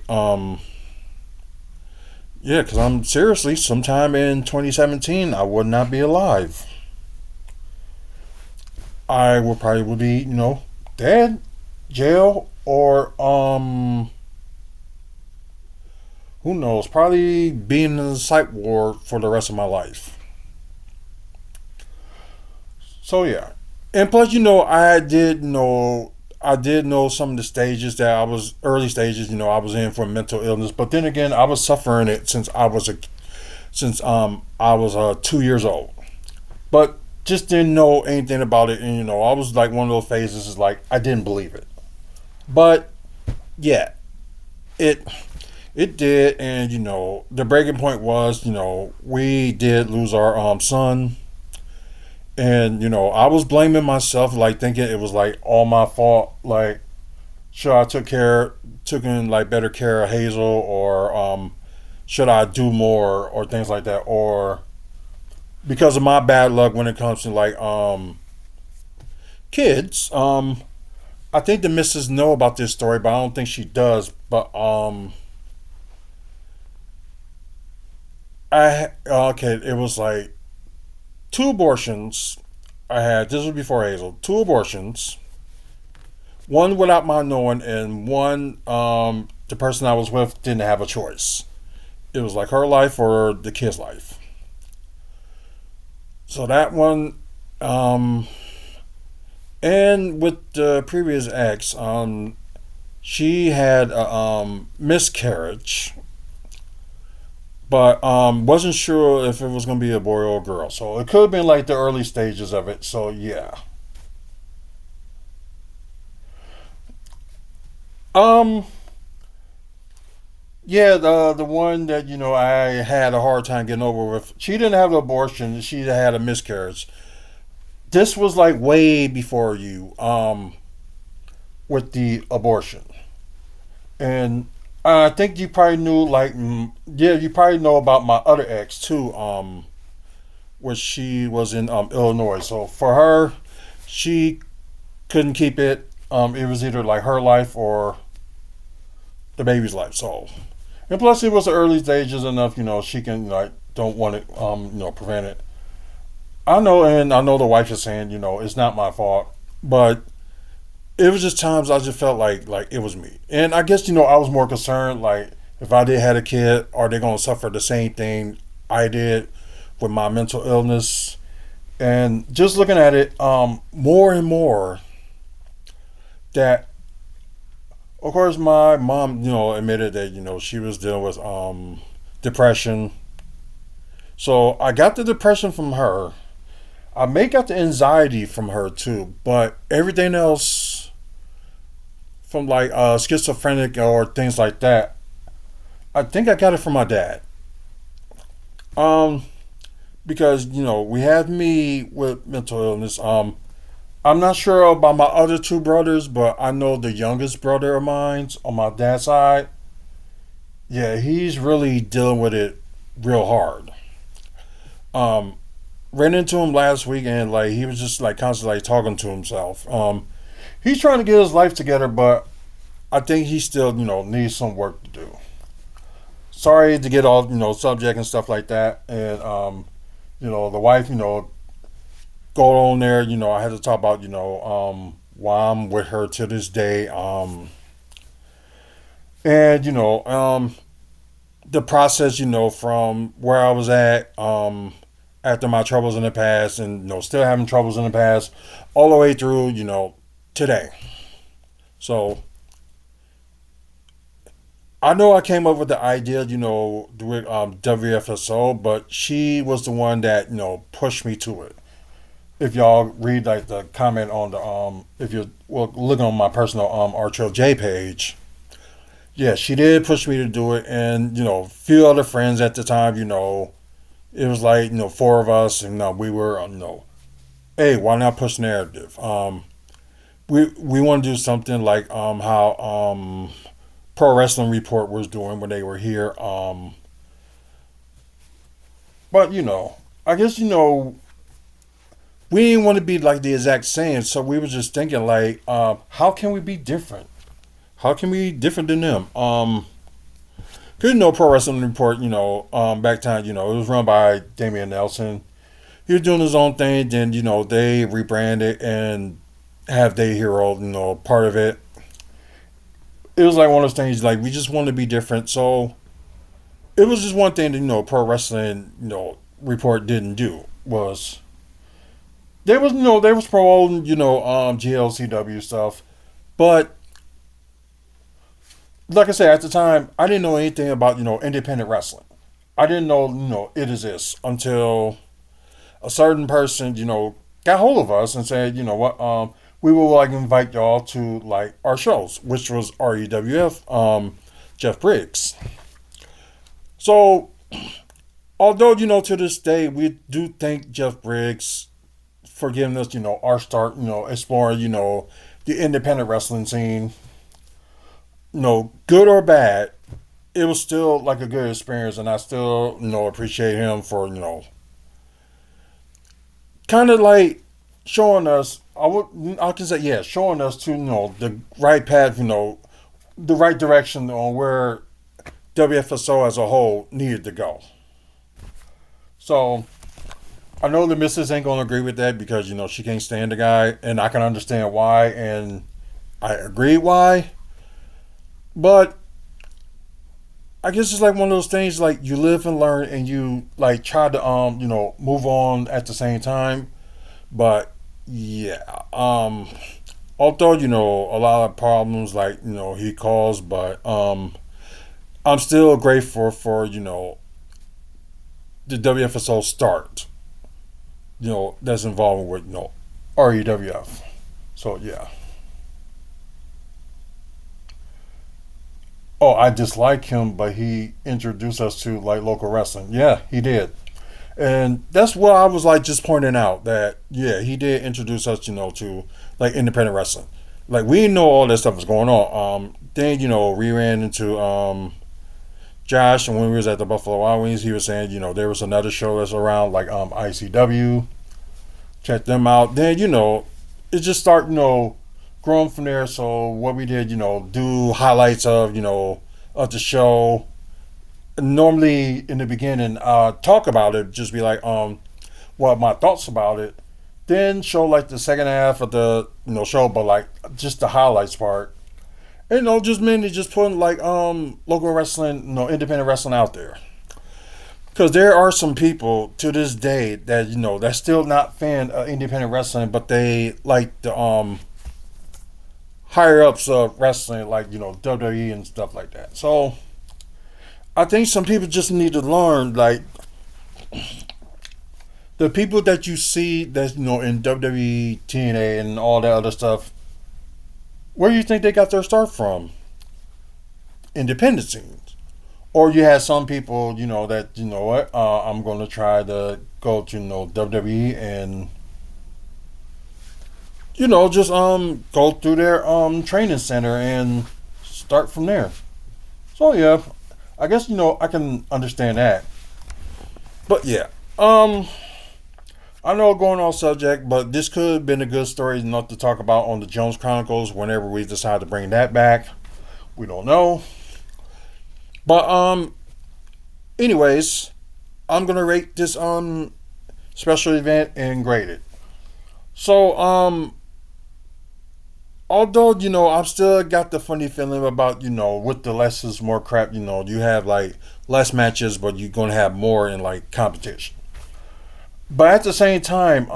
yeah, because I'm seriously, sometime in 2017, I would not be alive. I would probably would be, dead, jail, or who knows, probably being in the psych ward for the rest of my life. So yeah, and plus, I did know some of the stages that I was early stages. I was in for mental illness, but then again, I was suffering it since I was 2 years old, but just didn't know anything about it. And I was like one of those phases is like I didn't believe it, but yeah, it it did, and the breaking point was we did lose our son. And I was blaming myself, like thinking it was like all my fault. Like, should I took in like better care of Hazel, or should I do more, or things like that, or because of my bad luck when it comes to like kids. I think the missus know about this story, but I don't think she does. But okay, it was like two abortions I had. This was before Hazel. Two abortions. One without my knowing, and one the person I was with didn't have a choice. It was like her life or the kid's life. So that one, um, and with the previous ex, she had a miscarriage, but wasn't sure if it was gonna be a boy or a girl. So it could have been like the early stages of it. So yeah. Um. Yeah, the one that I had a hard time getting over with. She didn't have an abortion. She had a miscarriage. This was like way before you with the abortion, and I think you probably knew like yeah, you probably know about my other ex too. Where she was in Illinois. So for her, she couldn't keep it. It was either like her life or the baby's life. So, and plus it was the early stages enough. She can like don't want it. Prevent it. I know, and I know the wife is saying, it's not my fault, but it was just times I just felt like it was me, and I guess I was more concerned like if I did had a kid, are they gonna suffer the same thing I did with my mental illness? And just looking at it, more and more that, of course, my mom, admitted that she was dealing with depression. So I got the depression from her. I may got the anxiety from her too, but everything else from like schizophrenic or things like that, I think I got it from my dad. Um, because we have me with mental illness. I'm not sure about my other two brothers, but I know the youngest brother of mine on my dad's side. Yeah, he's really dealing with it real hard. Um, Ran into him last week, and like he was just like constantly like talking to himself. He's trying to get his life together, but I think he still needs some work to do. Sorry to get all subject and stuff like that, and the wife go on there. I had to talk about why I'm with her to this day. And the process from where I was at after my troubles in the past, and still having troubles in the past, all the way through today. So I know I came up with the idea, with WFSO, but she was the one that pushed me to it. If y'all read like the comment on the if you're looking on my personal RTLJ page, yeah, she did push me to do it, and few other friends at the time, it was like four of us, and we were hey, why not push narrative? We want to do something like how Pro Wrestling Report was doing when they were here. But I guess we didn't want to be like the exact same, so we were just thinking like, how can we be different? How can we be different than them? Cause Pro Wrestling Report, back time, it was run by Damian Nelson. he was doing his own thing. Then they rebranded and have their hero, part of it. It was like one of those things like we just want to be different. So it was just one thing that pro wrestling report didn't do was they was promoting GLCW stuff, but like I said at the time I didn't know anything about independent wrestling. I didn't know it exists until a certain person got hold of us and said what we will like invite y'all to like our shows, which was REWF Jeff Briggs. So although to this day we do thank Jeff Briggs for giving us our start exploring the independent wrestling scene, good or bad, it was still like a good experience, and I still appreciate him for kind of like showing us. I can say showing us to the right path, the right direction on where WFSO as a whole needed to go. So I know the missus ain't gonna agree with that because she can't stand the guy, and I can understand why, and I agree why. But I guess it's like one of those things like you live and learn, and you like try to move on at the same time. But yeah, although a lot of problems like he caused, but I'm still grateful for the WFSO start. That's involved with REWF. So yeah. Oh, I dislike him, but he introduced us to like local wrestling. Yeah, he did. And that's what I was like just pointing out that yeah, he did introduce us, to like independent wrestling. Like we didn't know all that stuff was going on. Then we ran into Josh, and when we was at the Buffalo Wild Wings, he was saying there was another show that's around like ICW. Check them out. Then it just started growing from there. So what we did, do highlights of of the show. Normally in the beginning, talk about it, just be like what my thoughts about it. Then show like the second half of the show, but like just the highlights part. And just mainly just putting like local wrestling, independent wrestling out there. Because there are some people to this day that that's still not fan of independent wrestling, but they like the higher ups of wrestling, like WWE and stuff like that. So I think some people just need to learn, like the people that you see that's in WWE, TNA, and all that other stuff. Where do you think they got their start from? Independent scenes. Or you had some people, that what I'm going to try to go to WWE and just go through their training center and start from there. So yeah, I guess I can understand that. But yeah, I know going off subject, but this could have been a good story enough to talk about on the Jones Chronicles whenever we decide to bring that back. We don't know. But anyways, I'm gonna rate this special event and grade it. So although I've still got the funny feeling about with the less is more crap. You have like less matches, but you're gonna have more in like competition. But at the same time,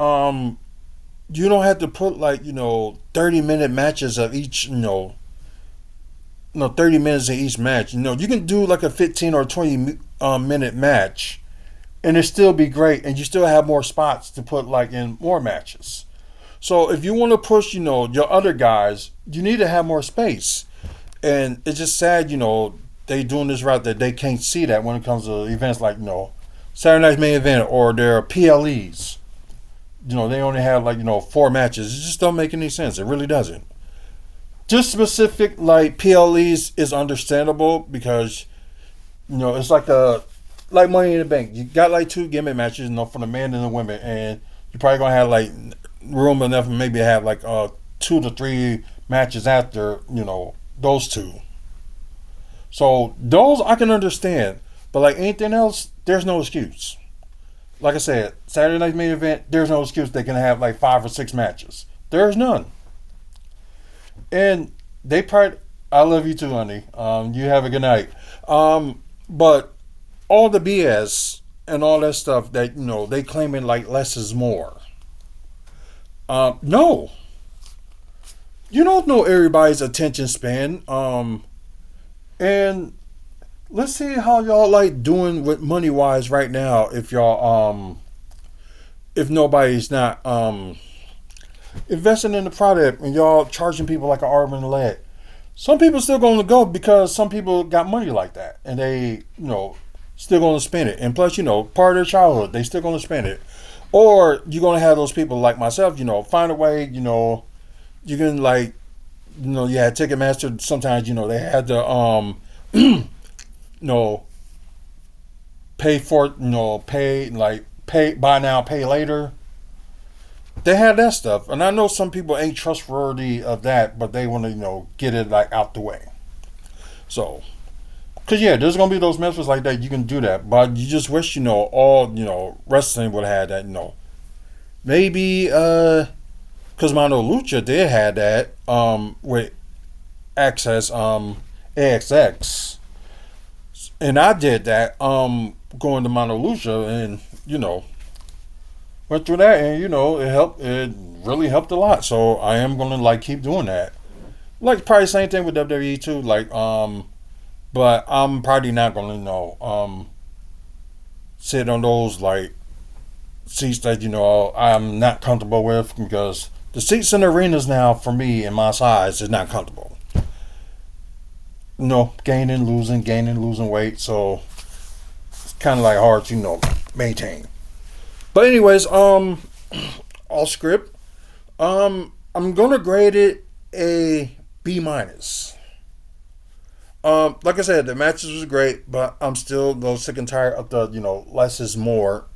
you don't have to put like 30-minute matches of each 30 minutes in each match. You can do like a 15 or 20 minute match and it still be great, and you still have more spots to put like in more matches. So if you want to push, your other guys, you need to have more space. And it's just sad, they doing this route that they can't see that when it comes to events like, Saturday Night's Main Event or their PLEs. They only have like, 4 matches. It just don't make any sense. It really doesn't. Just specific like PLEs is understandable because it's like Money in the Bank. You got like 2 gimmick matches, for the men and the women, and you're probably gonna have like room enough to maybe have like 2 to 3 matches after those 2. So those I can understand, but like anything else, there's no excuse. Like I said, Saturday night's main event, there's no excuse they can have like 5 or 6 matches. There's none. And they probably, I love you too, honey. You have a good night. But all the BS and all that stuff that, they claiming like less is more. No. You don't know everybody's attention span. And let's see how y'all like doing with money wise right now if y'all if nobody's not investing in the product and y'all charging people like an arm and a leg. Some people still going to go because some people got money like that and they, still going to spend it. And plus, part of their childhood, they still going to spend it. Or you're going to have those people like myself, find a way, you can like, you had Ticketmaster. Sometimes, they had to, pay for it, pay, buy now, pay later. They had that stuff. And I know some people ain't trustworthy of that, but they want to, get it like out the way. So, because yeah, there's going to be those methods like that. You can do that. But you just wish, all, wrestling would have had that, Maybe, because Mono Lucha did have that, with Access, AXX. And I did that, going to Mono Lucha and, went through that and, it helped, it really helped a lot. So I am going to like keep doing that. Like probably same thing with WWE too. Like, but I'm probably not going to, sit on those like seats that, I'm not comfortable with because the seats in the arenas now for me and my size is not comfortable. Gaining, losing weight. So it's kind of like hard to, maintain. But anyways, off script, I'm gonna grade it a B minus. Like I said, the matches was great, but I'm still sick and tired of the less is more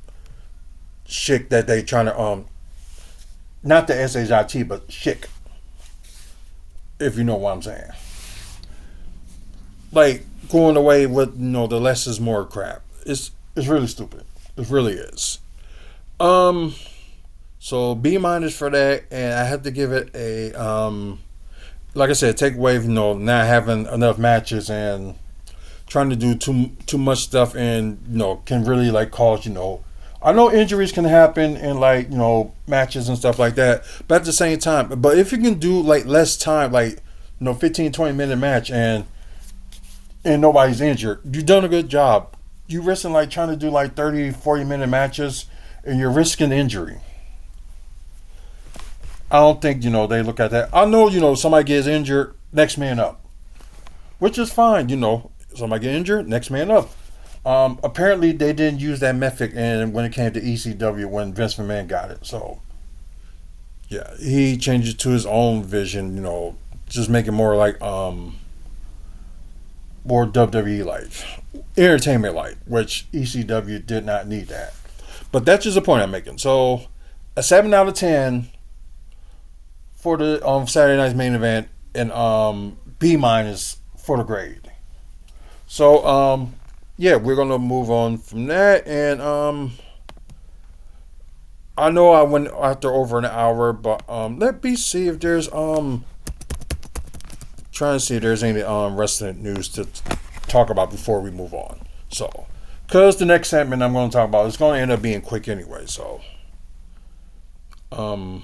shit that they trying to not the SHIT but shit, if you know what I'm saying. Like going away with the less is more crap. It's really stupid. It really is. So B minus for that, and I have to give it a like I said, take away not having enough matches and trying to do too much stuff and can really like cause I know injuries can happen in like matches and stuff like that, but at the same time, but if you can do like less time, like 15-20 minute match and nobody's injured, you've done a good job. You risking like trying to do like 30-40 minute matches and you're risking injury. I don't think, they look at that. I know, somebody gets injured, next man up. Which is fine, somebody get injured, next man up. Apparently they didn't use that method and when it came to ECW when Vince McMahon got it. So, yeah, he changed it to his own vision, just make it more like, more WWE like, entertainment like, which ECW did not need that. But that's just the point I'm making. So, a 7 out of 10 for the Saturday night's main event, and B minus for the grade. So, yeah, we're gonna move on from that, and I know I went after over an hour, but let me see if there's trying to see if there's any wrestling news to talk about before we move on. So, because the next segment I'm going to talk about is going to end up being quick anyway. So, I'm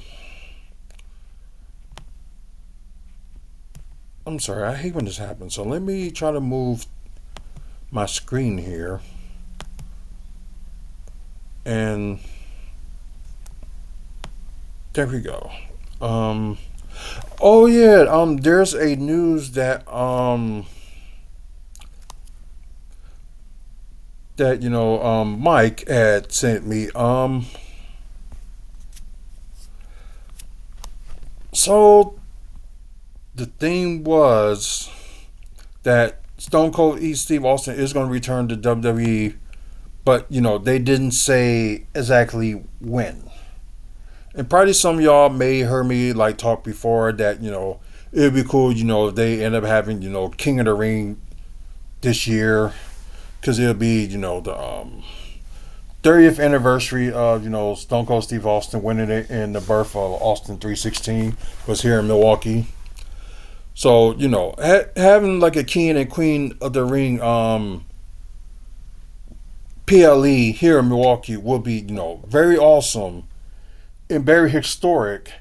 sorry, I hate when this happens. So let me try to move my screen here, and there we go. Oh yeah, there's a news that Mike had sent me. So the thing was that Stone Cold Steve Austin is going to return to WWE, but they didn't say exactly when. And probably some of y'all may heard me like talk before that it'd be cool if they end up having King of the Ring this year, because it'll be the 30th anniversary of Stone Cold Steve Austin winning it, in the birth of Austin 316 was here in Milwaukee. So having like a king and queen of the ring PLE here in Milwaukee will be very awesome and very historic.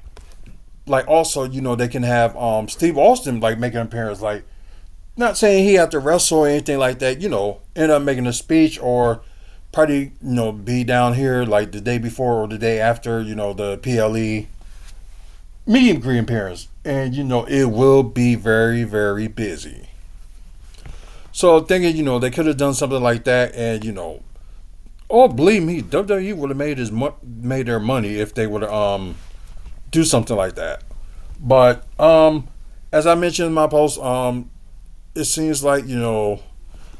Like also they can have Steve Austin like making an appearance. Like, not saying he had to wrestle or anything like that. End up making a speech or probably be down here like the day before or the day after the PLE meet and greet appearance, and it will be very, very busy. So thinking they could have done something like that, and oh, believe me, WWE would have made their money if they would do something like that. But as I mentioned in my post, it seems like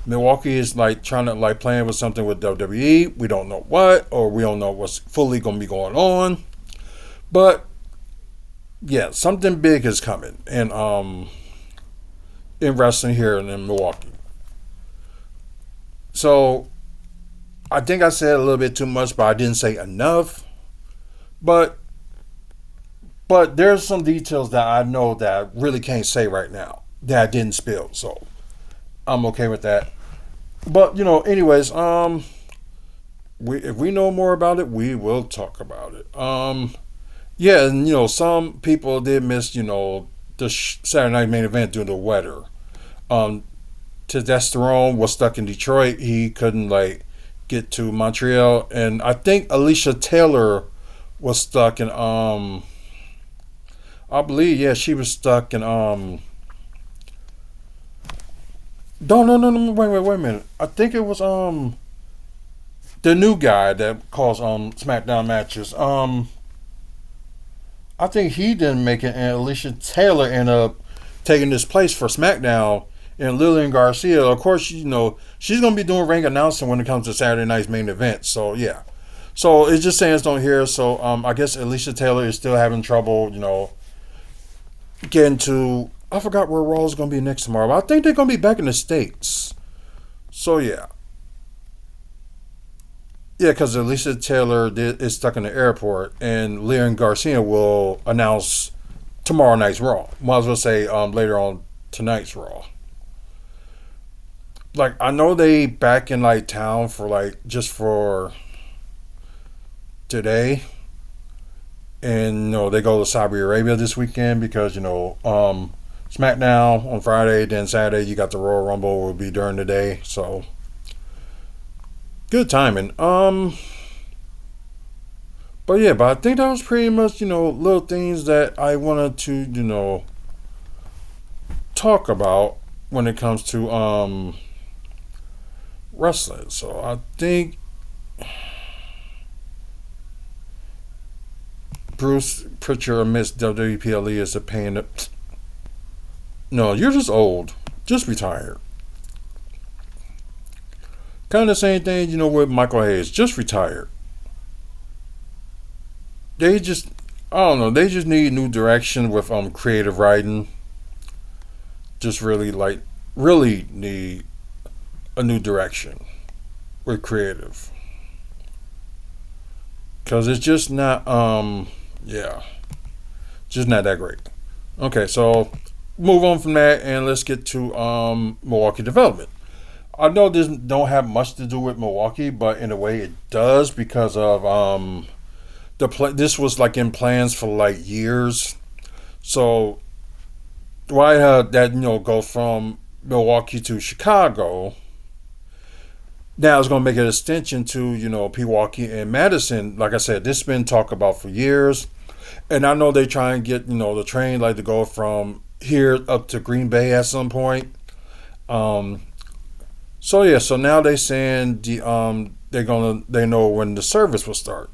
Milwaukee is like trying to like playing with something with WWE. We don't know what, or we don't know what's fully going to be going on. But yeah, something big is coming in wrestling here in Milwaukee. So I think I said a little bit too much, but I didn't say enough. But there's some details that I know that I really can't say right now that I didn't spill, so I'm okay with that. But anyways, if we know more about it, we will talk about it. Yeah, and some people did miss the Saturday night main event due to the weather. Testosterone was stuck in Detroit. He couldn't like get to Montreal, and I think Alicia Taylor was stuck in I believe, yeah, she was stuck in no, wait a minute. I think it was the new guy that calls SmackDown matches. I think he didn't make it, and Alicia Taylor ended up taking this place for SmackDown. And Lillian Garcia, of course, she's gonna be doing ring announcing when it comes to Saturday night's main event. So yeah, so it's just saying it's don't hear. So I guess Alicia Taylor is still having trouble, getting to. I forgot where Raw is gonna be next tomorrow. But I think they're gonna be back in the States. So yeah. Yeah, because Alicia Taylor is stuck in the airport, and Lillian Garcia will announce tomorrow night's Raw. Might as well say later on tonight's Raw. Like, I know they back in like town for like just for today, and they go to Saudi Arabia this weekend because SmackDown on Friday, then Saturday you got the Royal Rumble will be during the day, so good timing. But I think that was pretty much little things that I wanted to talk about when it comes to wrestling. So I think Bruce Pritchard admits WPLE is a pain. No, you're just old. Just retire. Kind of the same thing, with Michael Hayes. Just retire. They just, I don't know. They just need new direction with creative writing. Just really need a new direction with creative, because it's just not just not that great. Okay, so move on from that and let's get to Milwaukee Development. I know this don't have much to do with Milwaukee, but in a way it does, because of this was like in plans for like years. So why that goes from Milwaukee to Chicago. Now it's going to make an extension to, Pewaukee and Madison. Like I said, this has been talked about for years. And I know they try and get, the train like to go from here up to Green Bay at some point. So now they saying they know when the service will start.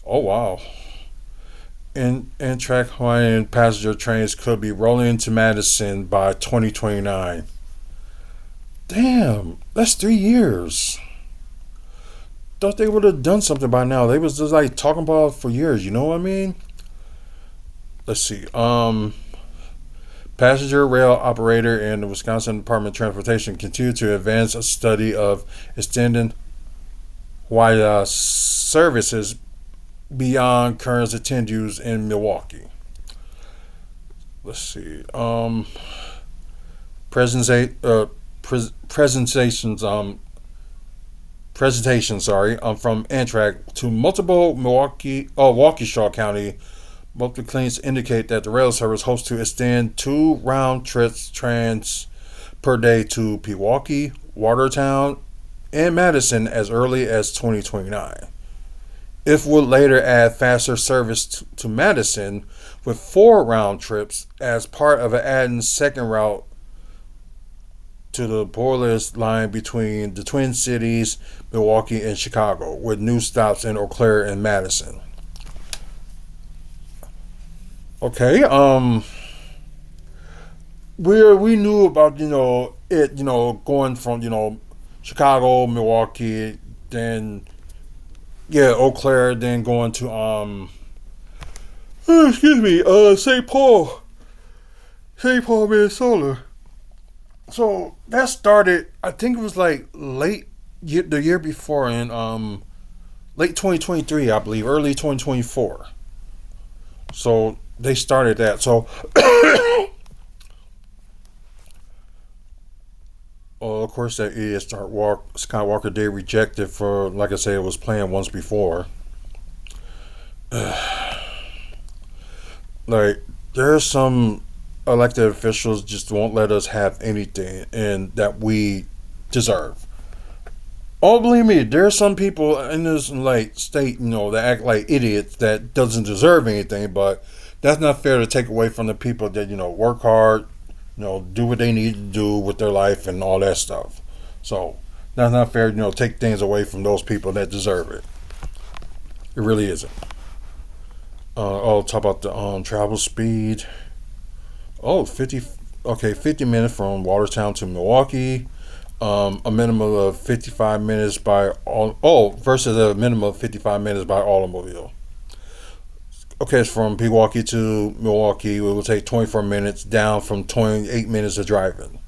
Oh wow. And Amtrak Hawaiian passenger trains could be rolling into Madison by 2029. Damn, that's 3 years. Thought they would have done something by now. They was just like talking about it for years, you know what I mean? Let's see. Passenger rail operator and the Wisconsin Department of Transportation continue to advance a study of extending while services beyond current attendees in Milwaukee. Let's see. Presentations. From Amtrak to multiple Waukesha County. Multiple claims indicate that the rail service hopes to extend 2 round trips trans per day to Pewaukee, Watertown, and Madison as early as 2029. It would later add faster service to Madison with 4 round trips as part of adding second route to the Boilers line between the Twin Cities, Milwaukee, and Chicago, with new stops in Eau Claire and Madison. Okay, we knew about it going from Chicago, Milwaukee, then Eau Claire, then going to St. Paul, Minnesota. So that started, I think it was like the year before in late 2023, I believe, early 2024. So they started that. So of course that idiot Skywalker they rejected for, like I said, it was planned once before. Like, there's some elected officials just won't let us have anything and that we deserve. Oh, believe me, there are some people in this state, that act like idiots that doesn't deserve anything, but that's not fair to take away from the people that, work hard, do what they need to do with their life and all that stuff. So that's not fair, take things away from those people that deserve it. It really isn't. Talk about the travel speed. 50 minutes from Watertown to Milwaukee. A minimum of 55 minutes versus a minimum of 55 minutes by automobile. Okay, it's from Pewaukee to Milwaukee. It will take 24 minutes, down from 28 minutes of driving.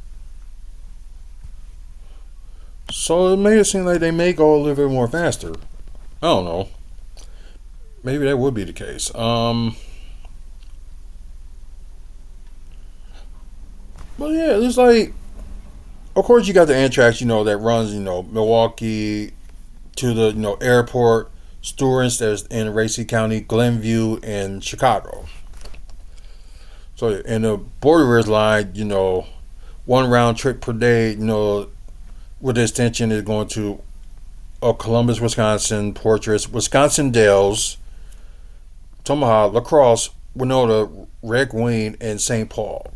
So it made it seem like they may go a little bit more faster. I don't know. Maybe that would be the case. But yeah, it's like, of course you got the Amtrak, that runs, Milwaukee to the, airport, Stewart, that's in Racy County, Glenview, and Chicago. So in the Borderers line, 1 round trip per day, with the extension is going to Columbus, Wisconsin, Portraits, Wisconsin Dells, Tomahawk, La Crosse, Winona, Red Wing, and St. Paul.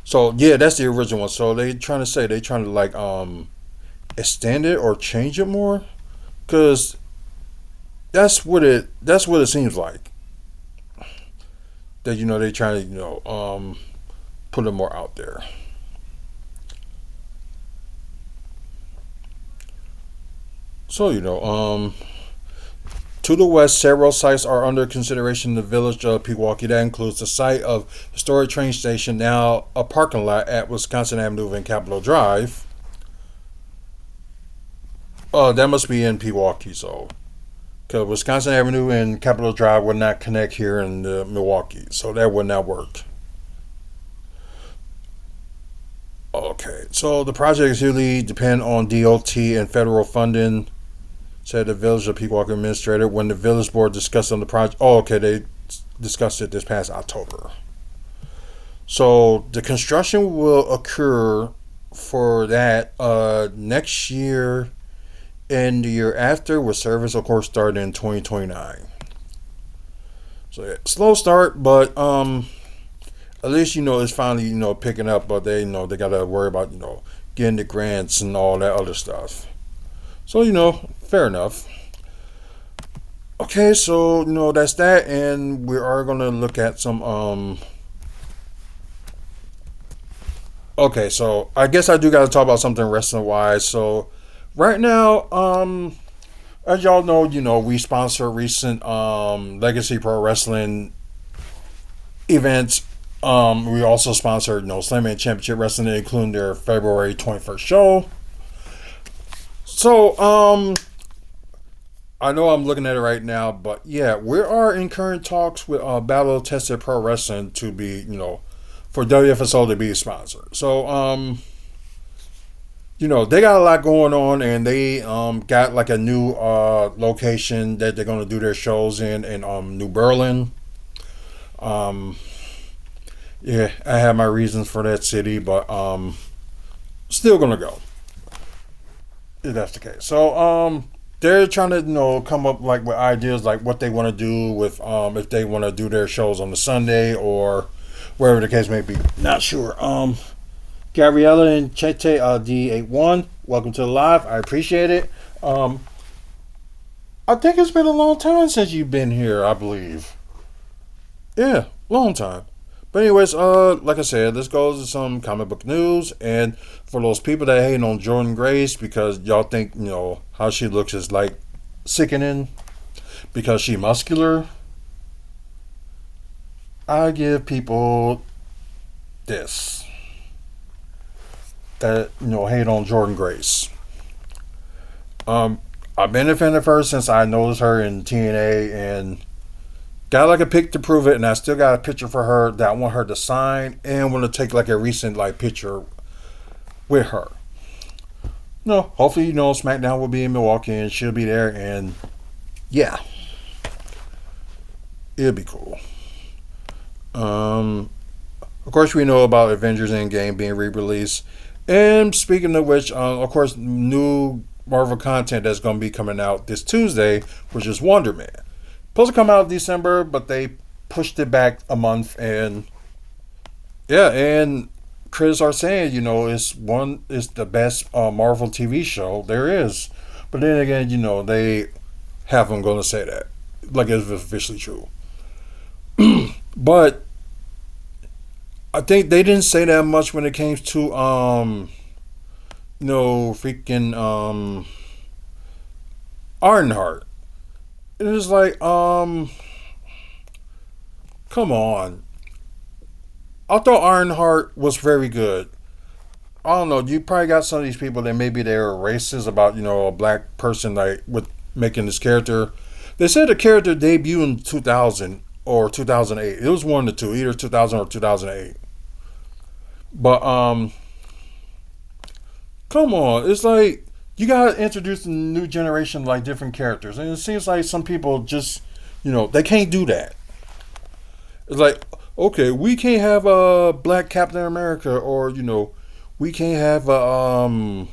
So yeah, that's the original one. So they trying to extend it or change it more, because that's what it seems like. That they trying to put it more out there. So to the west, several sites are under consideration in the village of Pewaukee. That includes the site of historic train station, now a parking lot at Wisconsin Avenue and Capitol Drive. That must be in Pewaukee, so because Wisconsin Avenue and Capitol Drive would not connect here in Milwaukee, so that would not work. Okay, so the projects usually depend on DOT and federal funding, said the Village of Pewaukee administrator when the village board discussed on the project. They discussed it this past October. So the construction will occur for that next year and the year after, with service, of course, starting in 2029. So yeah, slow start, but at least it's finally picking up. But they they gotta worry about getting the grants and all that other stuff. So fair enough. Okay, so that's that, and we are gonna look at some Okay, so I guess I do gotta talk about something wrestling wise. So right now, as y'all know, we sponsor recent Legacy Pro Wrestling events. We also sponsored Slamman Championship Wrestling, including their February 21st show. So I know I'm looking at it right now, but yeah, we are in current talks with Battle Tested Pro Wrestling to be, for WFSO to be a sponsor. So, they got a lot going on, and they got like a new location that they're gonna do their shows in New Berlin. Um, yeah, I have my reasons for that city, but still gonna go if that's the case. So they're trying to come up like with ideas like what they want to do with if they want to do their shows on the Sunday or wherever the case may be. Not sure. Gabriella and Chete D81, welcome to the live. I appreciate it. I think it's been a long time since you've been here, I believe. Yeah, long time. But anyways, like I said, this goes to some comic book news, and for those people that hate on Jordan Grace because y'all think how she looks is like sickening because she muscular, I give people this that hate on Jordan Grace. I've been a fan of her since I noticed her in TNA and got like a pic to prove it, and I still got a picture for her that I want her to sign and want to take like a recent like picture with her. No, hopefully SmackDown will be in Milwaukee and she'll be there, and yeah, it'll be cool. Of course, we know about Avengers Endgame being re-released, and speaking of which, of course, new Marvel content that's going to be coming out this Tuesday, which is Wonder Man. Supposed to come out in December, but they pushed it back a month, and yeah, and critics are saying, it's the best Marvel TV show there is. But then again, they have them going to say that, like it's officially true. But I think they didn't say that much when it came to freaking Ironheart. It was like, come on. I thought Ironheart was very good. I don't know. You probably got some of these people that maybe they're racist about, a black person like with making this character. They said the character debuted in 2000 or 2008. It was one of the two, either 2000 or 2008. But come on, it's like you gotta introduce a new generation like different characters, and it seems like some people just, they can't do that. It's like, okay, we can't have a black Captain America, or we can't have a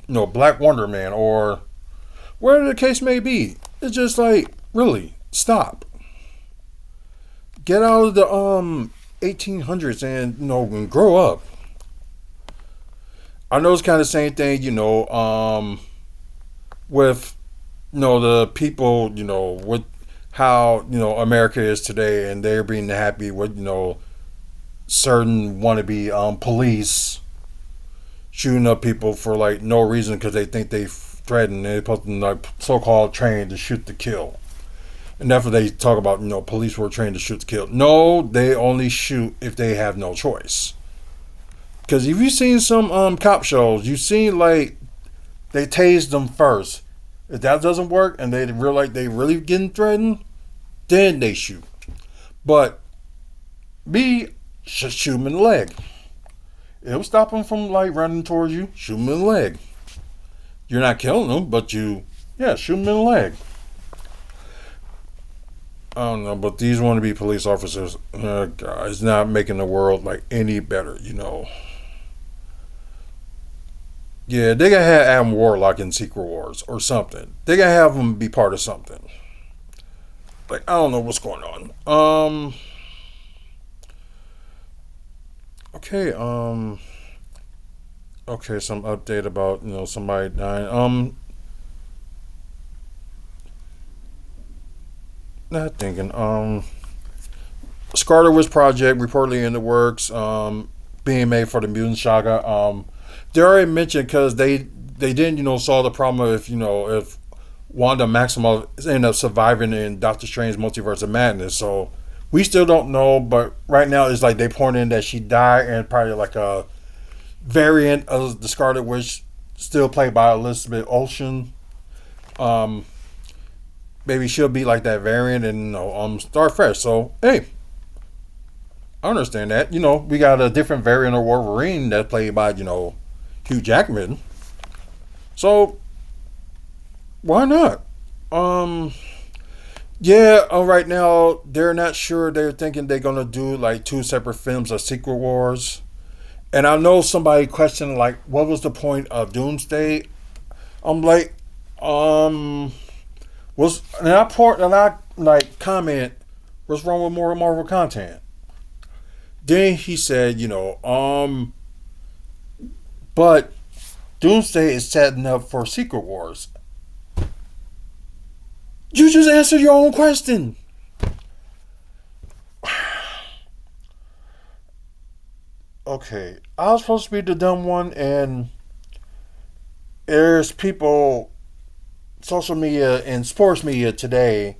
Black Wonder Man, or whatever the case may be. It's just like, really, stop. Get out of the 1800s and grow up. I know it's kind of the same thing, with the people, with how America is today, and they're being happy with certain wannabe police shooting up people for like no reason because they think they threatened. They're supposed to like so-called trained to shoot to kill, and that's what they talk about. Police were trained to shoot to kill. No, they only shoot if they have no choice. Because if you've seen some cop shows, you've seen like they tase them first. If that doesn't work and they feel like they really getting threatened, then they shoot. But shoot them in the leg. It'll stop them from like running towards you. Shoot them in the leg. You're not killing them, but shoot them in the leg. I don't know, but these wannabe police officers, it's not making the world like any better, Yeah, they gotta have Adam Warlock in Secret Wars or something. They gotta have him be part of something. Like, I don't know what's going on. Okay, some update about, somebody dying. Not thinking. Scarlet Witch project reportedly in the works, being made for the Mutant Saga. They already mentioned because they didn't solve the problem of if Wanda Maximoff ended up surviving in Doctor Strange Multiverse of Madness. So we still don't know, but right now it's like they point in that she died, and probably like a variant of the Scarlet Witch still played by Elizabeth Olsen. maybe she'll be like that variant and start fresh. So hey, I understand that. We got a different variant of Wolverine that's played by Hugh Jackman. So why not? Yeah. Right now they're not sure. They're thinking they're gonna do like two separate films of Secret Wars. And I know somebody questioned like, what was the point of Doomsday? I'm like, and I like comment, what's wrong with more Marvel content? Then he said, but Doomsday is setting up for Secret Wars. You just answered your own question. Okay, I was supposed to be the dumb one, and there's people, social media and sports media today,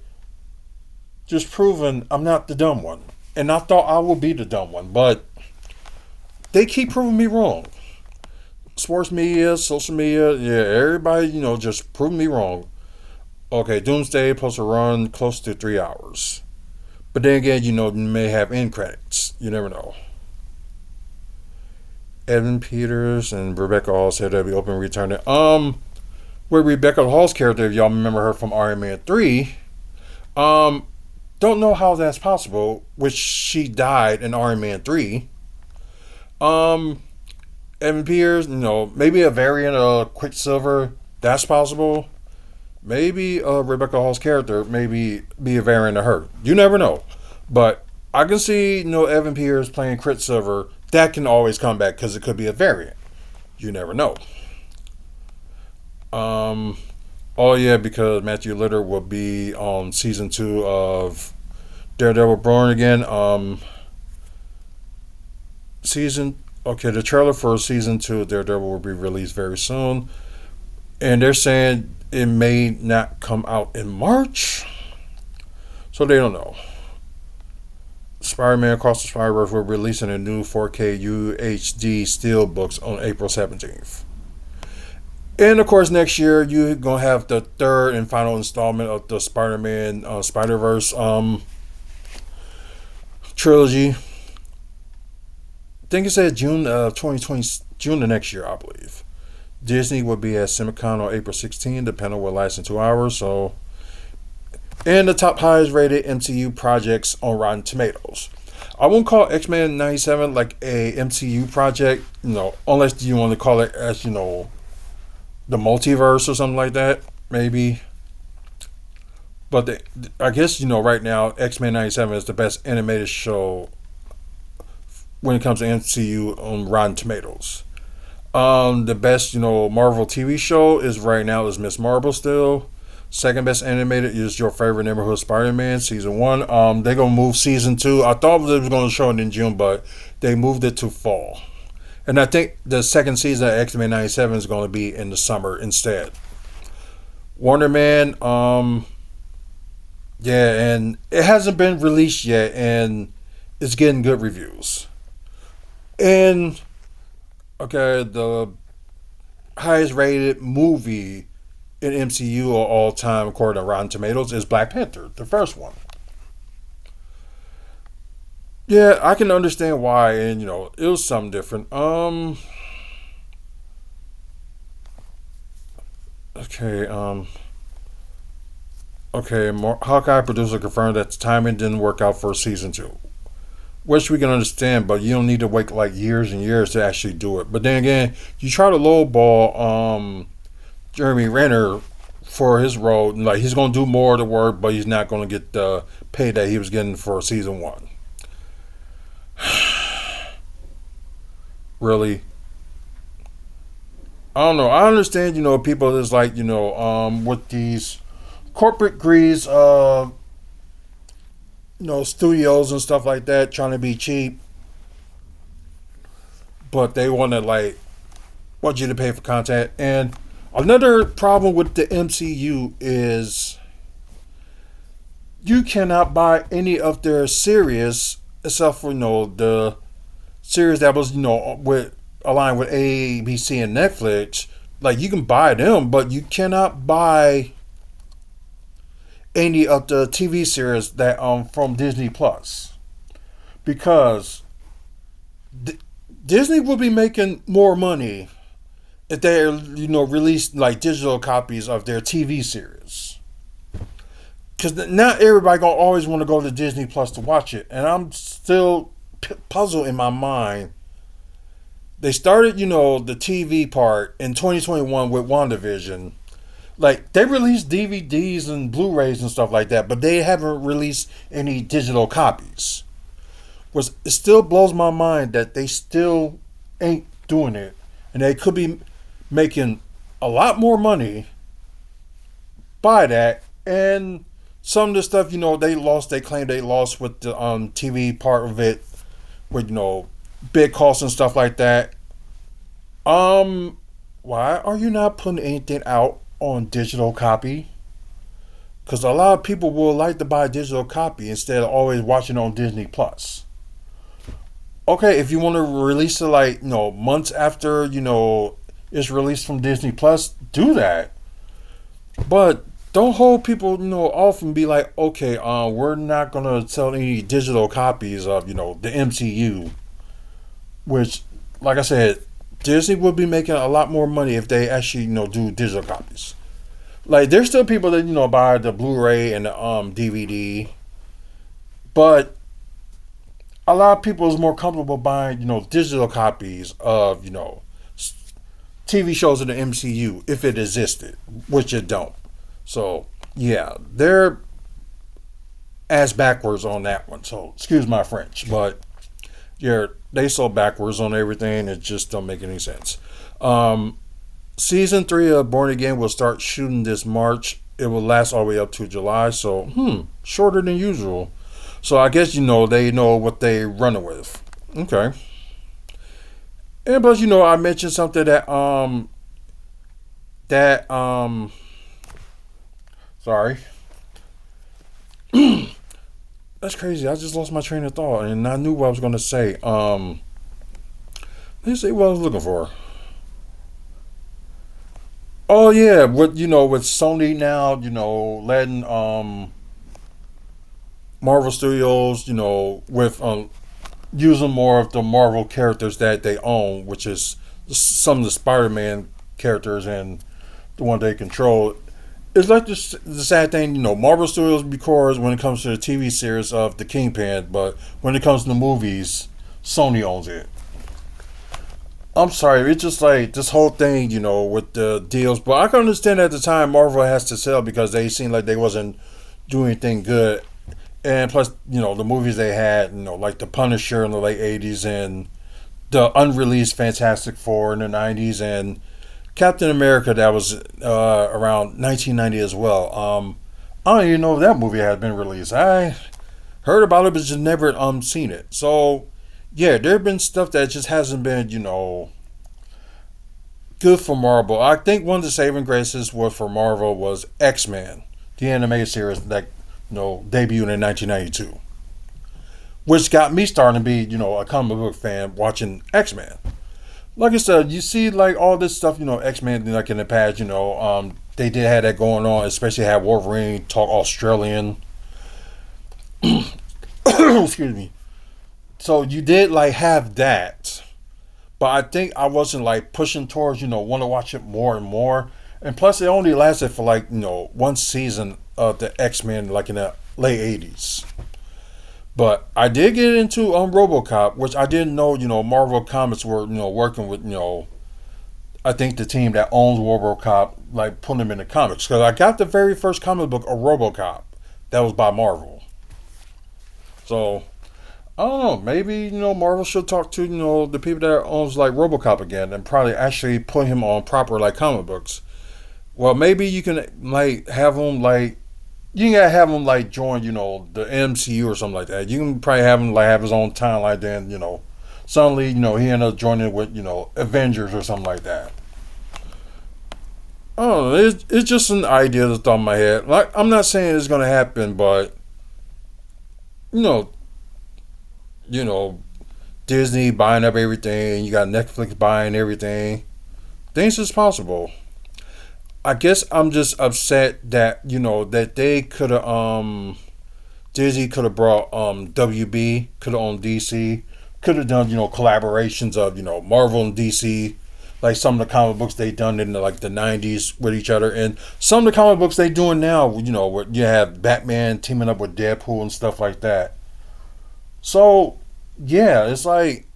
just proving I'm not the dumb one. And I thought I would be the dumb one, but they keep proving me wrong. Sports media, social media, yeah, everybody, just proving me wrong. Okay, Doomsday supposed to run close to 3 hours. But then again, you may have end credits. You never know. Evan Peters and Rebecca Hall said they'll be open returning. With Rebecca Hall's character, if y'all remember her from Iron Man 3, don't know how that's possible, which she died in Iron Man 3. Evan Peters, maybe a variant of Quicksilver, that's possible. Maybe Rebecca Hall's character maybe be a variant of her. You never know. But I can see, Evan Peters playing Quicksilver. That can always come back because it could be a variant. You never know. Oh yeah, because Matthew Litter will be on season 2 of Daredevil Born Again. The trailer for season 2 of Daredevil will be released very soon. And they're saying it may not come out in March. So they don't know. Spider-Man Across the Spider-Verse will be releasing a new 4K UHD Steelbooks on April 17th. And of course, next year you're gonna have the third and final installment of the Spider-Man Spider-Verse trilogy. I think it said June of 2020, June of next year, I believe. Disney will be at CinemaCon on April 16th. The panel will last in 2 hours. So, and the top highest rated MCU projects on Rotten Tomatoes. I won't call X-Men 97 like a MCU project, unless you want to call it as the multiverse or something like that, maybe. But I guess right now X-Men 97 is the best animated show when it comes to MCU on Rotten Tomatoes. The best Marvel TV show is right now is Miss Marvel still. Second best animated is Your Favorite Neighborhood Spider-Man season 1. They're gonna move season 2. I thought they was gonna show it in June, but they moved it to fall. And I think the second season of X-Men 97 is gonna be in the summer instead. Wonder Man, yeah, and it hasn't been released yet, and it's getting good reviews. And okay, the highest rated movie in MCU of all time, according to Rotten Tomatoes, is Black Panther, the first one. Yeah, I can understand why, and it was something different. Okay, Hawkeye producer confirmed that the timing didn't work out for season 2. Which we can understand, but you don't need to wait like years and years to actually do it. But then again, you try to lowball Jeremy Renner for his role. Like, he's going to do more of the work, but he's not going to get the pay that he was getting for season 1. Really? I don't know. I understand, people is like, with these corporate greeds of, studios and stuff like that, trying to be cheap. But they want you to pay for content. And another problem with the MCU is you cannot buy any of their series except for the series that was with aligned with ABC and Netflix. Like, you can buy them, but you cannot buy any of the TV series that from Disney Plus, because D- Disney will be making more money if they release like digital copies of their TV series. Because not everybody gonna always want to go to Disney Plus to watch it, and I'm still puzzled in my mind. They started, the TV part in 2021 with WandaVision. Like they released DVDs and Blu-rays and stuff like that, but they haven't released any digital copies. It still blows my mind that they still ain't doing it, and they could be making a lot more money by that. And some of the stuff, they claim they lost with the TV part of it, with big costs and stuff like that. Why are you not putting anything out on digital copy? Because a lot of people will like to buy a digital copy instead of always watching on Disney Plus. Okay, if you want to release it like months after it's released from Disney Plus, do that. But don't hold people off and be like, okay, we're not gonna sell any digital copies of the MCU, which, like I said, Disney would be making a lot more money if they actually do digital copies. Like there's still people that buy the Blu-ray and the DVD, but a lot of people is more comfortable buying digital copies of TV shows in the MCU if it existed, which it don't. So yeah, they're ass backwards on that one. So excuse my French, but yeah, they so backwards on everything. It just don't make any sense. Season 3 of Born Again will start shooting this March. It will last all the way up to July. So shorter than usual. So I guess they know what they running with. Okay. And plus I mentioned something that sorry. That's crazy. I just lost my train of thought and I knew what I was gonna say. Let me see what I was looking for. Oh yeah, with Sony now, letting Marvel Studios, with using more of the Marvel characters that they own, which is some of the Spider-Man characters and the one they control. It's like the sad thing, Marvel Studios because when it comes to the TV series of the Kingpin, but when it comes to the movies, Sony owns it. I'm sorry, it's just like this whole thing, with the deals. But I can understand at the time Marvel has to sell because they seemed like they wasn't doing anything good. And plus, the movies they had, like The Punisher in the late 80s and the unreleased Fantastic Four in the 90s and Captain America that was around 1990 as well. I don't even know if that movie had been released. I heard about it but just never seen it. So yeah, there have been stuff that just hasn't been, good for Marvel. I think one of the saving graces for Marvel was X-Men, the anime series that, debuted in 1992. Which got me starting to be, a comic book fan watching X-Men. Like I said, you see like all this stuff, X-Men like in the past, they did have that going on, especially had Wolverine talk Australian. Excuse me. So you did like have that, but I think I wasn't like pushing towards want to watch it more and more. And plus, it only lasted for like one season of the X-Men like in the late 80s. But I did get into RoboCop, which I didn't know Marvel Comics were working with I think the team that owns RoboCop like putting them in the comics because I got the very first comic book of RoboCop that was by Marvel. So I don't know. Maybe Marvel should talk to the people that owns like RoboCop again, and probably actually put him on proper like comic books. Well, maybe you can like have him like you can have him like join the MCU or something like that. You can probably have him like have his own timeline. Then suddenly he ended up joining with Avengers or something like that. I don't know. It's just an idea that's on my head. Like I'm not saying it's gonna happen, but Disney buying up everything, you got Netflix buying everything. Things is possible. I guess I'm just upset that that they could have Disney could have brought WB, could have owned DC, could have done collaborations of Marvel and DC, like some of the comic books they done in the '90s with each other, and some of the comic books they doing now, where you have Batman teaming up with Deadpool and stuff like that. So yeah, it's like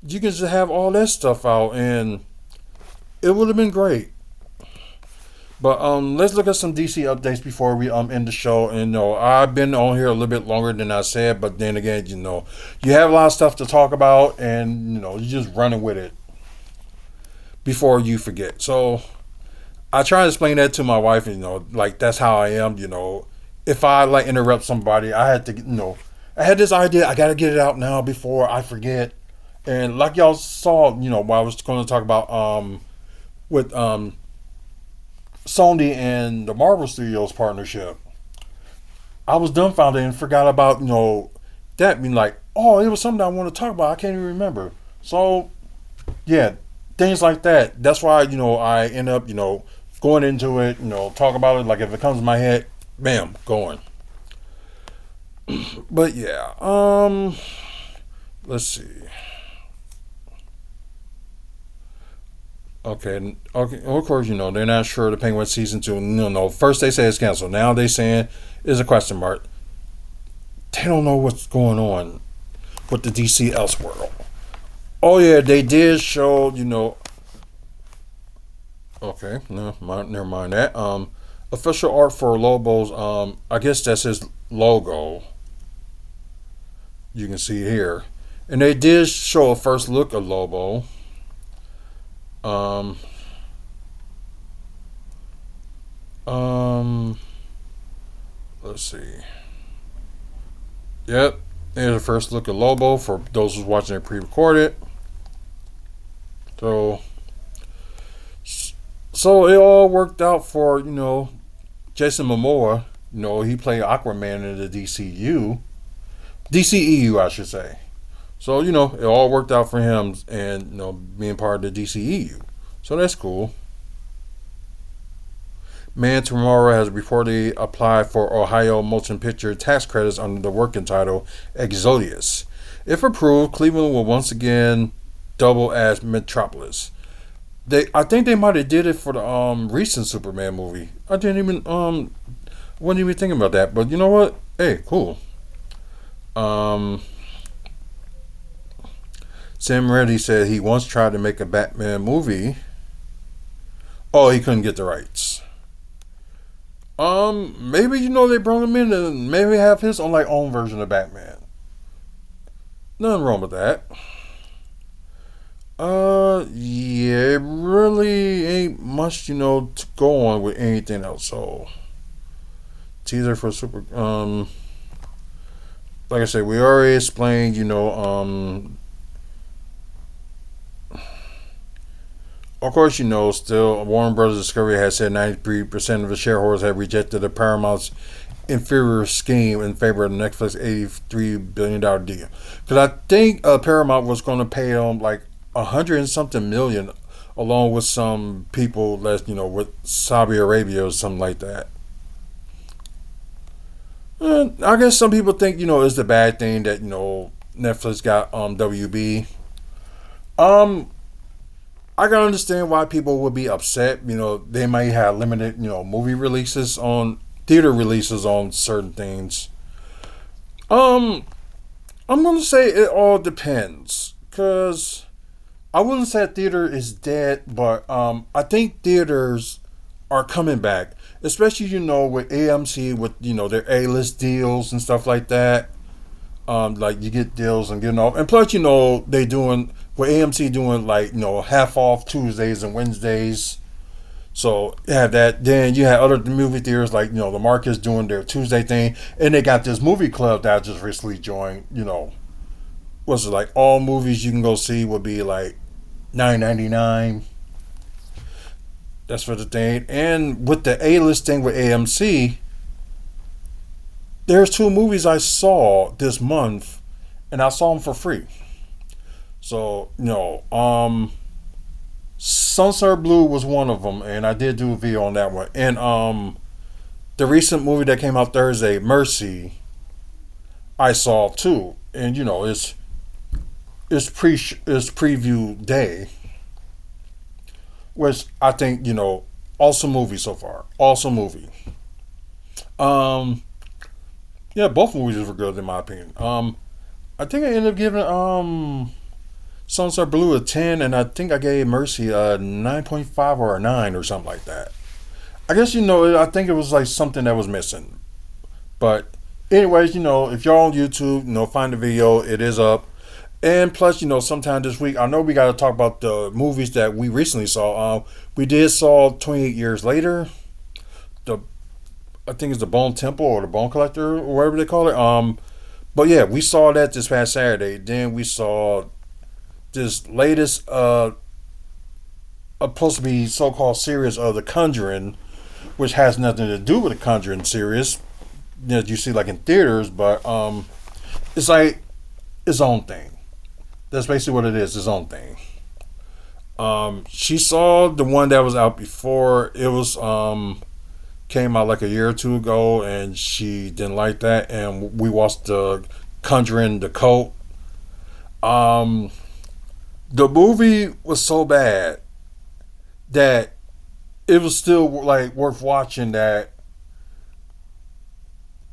you can just have all that stuff out, and it would have been great. But let's look at some DC updates before we end the show. And I've been on here a little bit longer than I said, but then again, you have a lot of stuff to talk about, and you're just running with it before you forget. So I try to explain that to my wife, and like that's how I am. If I interrupt somebody, I had to, I had this idea. I got to get it out now before I forget. And like y'all saw, what I was going to talk about with Sony and the Marvel Studios partnership. I was dumbfounded and forgot about that being like, oh, it was something I want to talk about. I can't even remember. So yeah, things like that. That's why I end up going into it. Talk about it. Like if it comes to my head, bam, going. But yeah, let's see. Okay. Of course, they're not sure the Penguin season 2. No. First they say it's canceled. Now they saying it's a question mark. They don't know what's going on with the DC Elseworld. Oh yeah, they did show. Okay, no, never mind that. Official art for Lobo's. I guess that's his logo. You can see here, and they did show a first look of Lobo. Um, let's see. Yep, there's a first look at Lobo for those who's watching it pre-recorded. So it all worked out for Jason Momoa. He played Aquaman in the DCEU, I should say. So, it all worked out for him and, being part of the DCEU. So that's cool. Man Tomorrow has reportedly applied for Ohio motion picture tax credits under the working title Exodus. If approved, Cleveland will once again double as Metropolis. I think they might have did it for the recent Superman movie. I wasn't even thinking about that. But you know what? Hey, cool. Sam Reddy said he once tried to make a Batman movie. Oh, he couldn't get the rights. Maybe they brought him in and maybe have his own version of Batman. Nothing wrong with that. Yeah, it really ain't much, to go on with anything else. So, teaser for Super. Like I said, we already explained, of course, still Warner Brothers Discovery has said 93% of the shareholders have rejected the Paramount's inferior scheme in favor of the Netflix $83 billion deal. Because I think Paramount was going to pay them like 100 and something million, along with some people that with Saudi Arabia or something like that. And I guess some people think it's the bad thing that Netflix got WB. I can understand why people would be upset. They might have limited, movie releases on theater releases on certain things. I'm gonna say it all depends, cause I wouldn't say theater is dead, but I think theaters are coming back, especially with AMC with their A-list deals and stuff like that. Like you get deals and getting off, and plus they doing with AMC doing half off Tuesdays and Wednesdays. So you have that. Then you have other movie theaters like the Marcus doing their Tuesday thing, and they got this movie club that I just recently joined. What's it like? All movies you can go see would be like $9.99. That's for the thing. And with the A-list thing with AMC, there's 2 movies I saw this month, and I saw them for free. So Sunset Blue was one of them, and I did do a video on that one. And the recent movie that came out Thursday, Mercy, I saw too. And you know, it's preview day, which I think, you know, awesome movie so far. Awesome movie. Um, yeah, both movies were good in my opinion. I think I ended up giving Sunset Blue a 10, and I think I gave Mercy a 9.5 or a 9 or something like that. I guess, you know, I think it was like something that was missing. But anyways, you know, if y'all on YouTube, you know, find the video, it is up. And plus, you know, sometime this week, I know we got to talk about the movies that we recently saw. We did saw 28 Years Later. The I think it's the Bone Temple or the Bone Collector or whatever they call it. But yeah, we saw that this past Saturday. Then we saw this latest supposed to be so-called series of The Conjuring, which has nothing to do with the Conjuring series that you see like in theaters, but it's like its own thing. That's basically what it is, its own thing. She saw the one that was out before. It was came out like a year or two ago, and she didn't like that. And we watched the Conjuring, the Cult. The movie was so bad that it was still like worth watching. That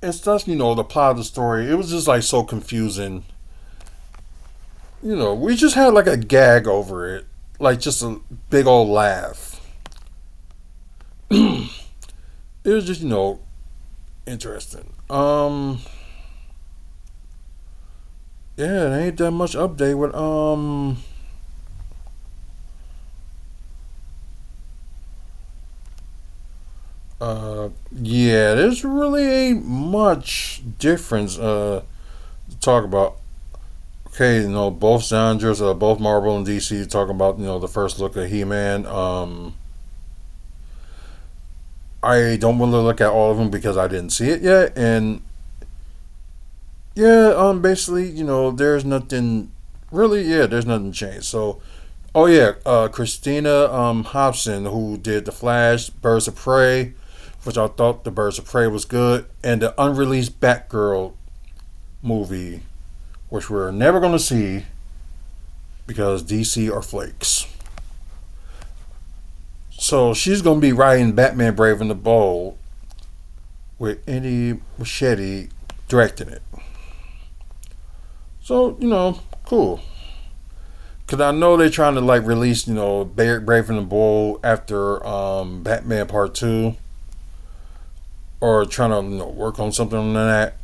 and stuff, you know, the plot of the story. It was just like so confusing. You know, we just had like a gag over it, like just a big old laugh. It was just, you know, interesting. Yeah, there ain't that much update with yeah, there's really ain't much difference to talk about. Okay, you know, both genres, both Marvel and DC, talking about, you know, the first look at He-Man. I don't want to look at all of them because I didn't see it yet, and yeah, basically, you know, there's nothing really. Yeah, there's nothing changed. So, oh yeah, Christina Hobson, who did The Flash, Birds of Prey, which I thought the Birds of Prey was good, and the unreleased Batgirl movie, which we're never going to see because DC are flakes. So she's going to be writing Batman Brave and the Bold with Andy Muschietti directing it. So, you know, cool. Because I know they're trying to like release, you know, Brave and the Bold after Batman Part 2. Or trying to, you know, work on something on that.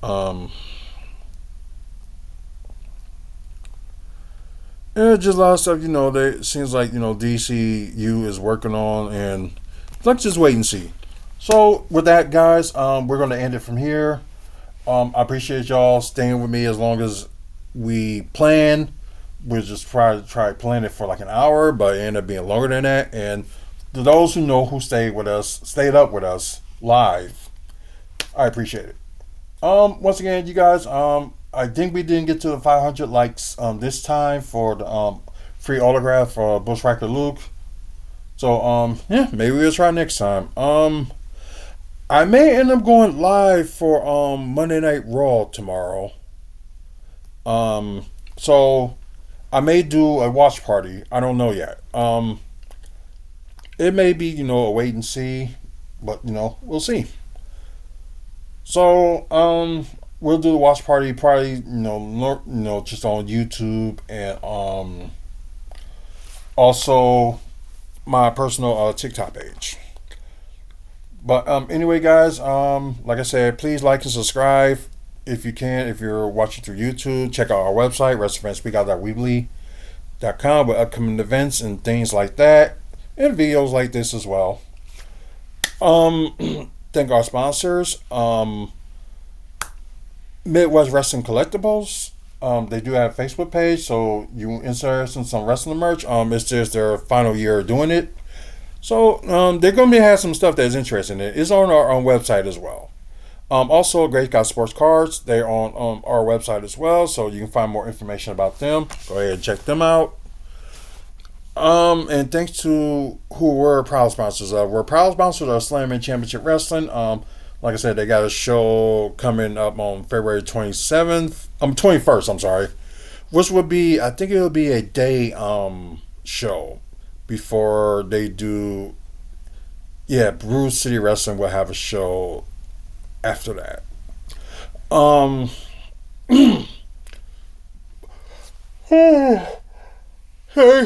Yeah, just a lot of stuff, you know, it seems like, you know, DCU is working on, and let's just wait and see. So, with that, guys, we're going to end it from here. I appreciate y'all staying with me as long as we plan. We'll just try plan it for like an hour, but it ended up being longer than that. And to those who know who stayed up with us live, I appreciate it. Once again, you guys, I think we didn't get to the 500 likes this time for the free autograph for Bushwhacker Luke. So yeah, maybe we'll try next time. I may end up going live for Monday Night Raw tomorrow. So I may do a watch party. I don't know yet. It may be, you know, a wait and see, but you know, we'll see. So we'll do the watch party probably, you know, just on YouTube, and also my personal TikTok page. But anyway, guys, like I said, please like and subscribe if you can. If you're watching through YouTube, check out our website, restaurantSpeakout.weebly.com, with upcoming events and things like that, and videos like this as well. Thank our sponsors, Midwest Wrestling Collectibles. They do have a Facebook page, so you interested in some wrestling merch. It's just their final year doing it. So they're going to have some stuff that's interesting. It's on our own website as well. Also, Great Scott Sports Cards, they're on our website as well, so you can find more information about them. Go ahead and check them out. And thanks to who we're proud sponsors of. We're proud sponsors of SNME Championship Wrestling. Like I said, they got a show coming up on February 27th. 21st, I'm sorry. Which would be, I think it'll be a day show before they do. Yeah, Brew City Wrestling will have a show after that. Um, hey,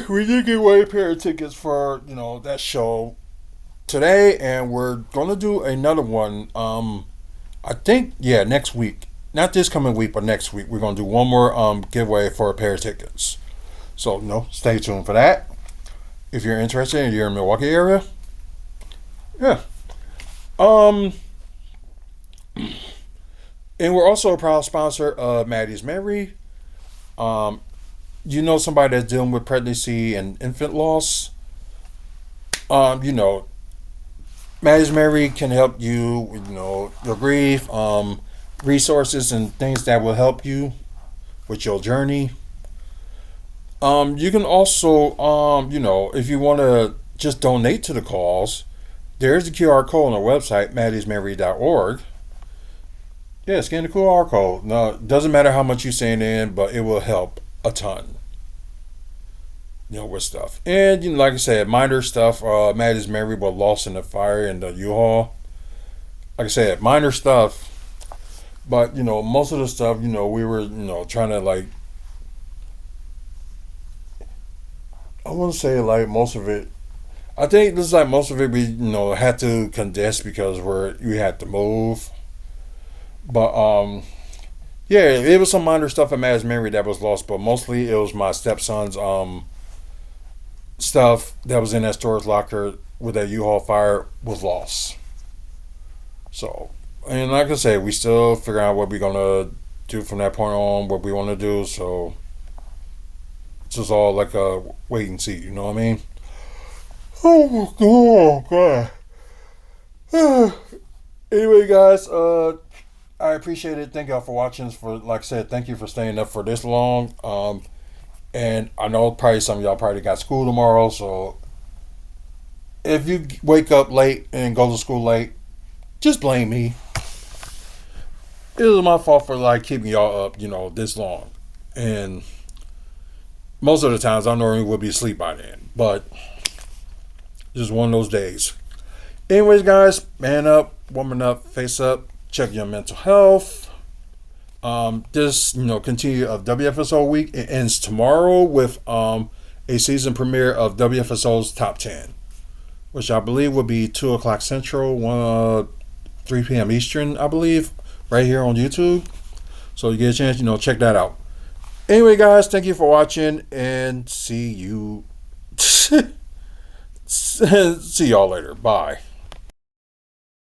we did give away a pair of tickets for that show today, and we're gonna do another one. I think next week, not this coming week, but next week we're gonna do one more giveaway for a pair of tickets. So stay tuned for that. If you're interested and you're in the Milwaukee area, yeah. Um, and we're also a proud sponsor of Maddie's Mary. Um, somebody that's dealing with pregnancy and infant loss. You know, Maddie's Mary can help you with your grief, resources and things that will help you with your journey. You can also, if you want to just donate to the cause, there's the QR code on our website, maddiesmary.org. Yeah, scan the QR code. No, it doesn't matter how much you send in, but it will help a ton. With stuff. And, like I said, minor stuff. Maddie's Mary was lost in the fire in the U-Haul. Like I said, minor stuff. But, most of the stuff, we were, trying to, like, I wouldn't say, like, most of it. I think this is, like, most of it we, had to condense because we had to move. But, yeah, it was some minor stuff at Maddie's Mary that was lost, but mostly it was my stepson's, stuff that was in that storage locker with that U-Haul fire was lost. So, and like I said, we still figure out what we're gonna do from that point on, what we want to do. So it's just all like a wait and see. You know what I mean? Oh God. Anyway, guys, I appreciate it. Thank y'all for watching. Like I said, thank you for staying up for this long. And I know probably some of y'all probably got school tomorrow, so if you wake up late and go to school late, just blame me. It was my fault for like keeping y'all up, this long. And most of the times I normally would be asleep by then, but just one of those days. Anyways, guys, man up, woman up, face up, check your mental health. This continue of WFSO week. It ends tomorrow with a season premiere of WFSO's Top 10, which I believe will be 2:00 Central, 3 p.m. Eastern, I believe, right here on YouTube. So you get a chance, check that out. Anyway, guys, thank you for watching, and see you. See y'all later. Bye.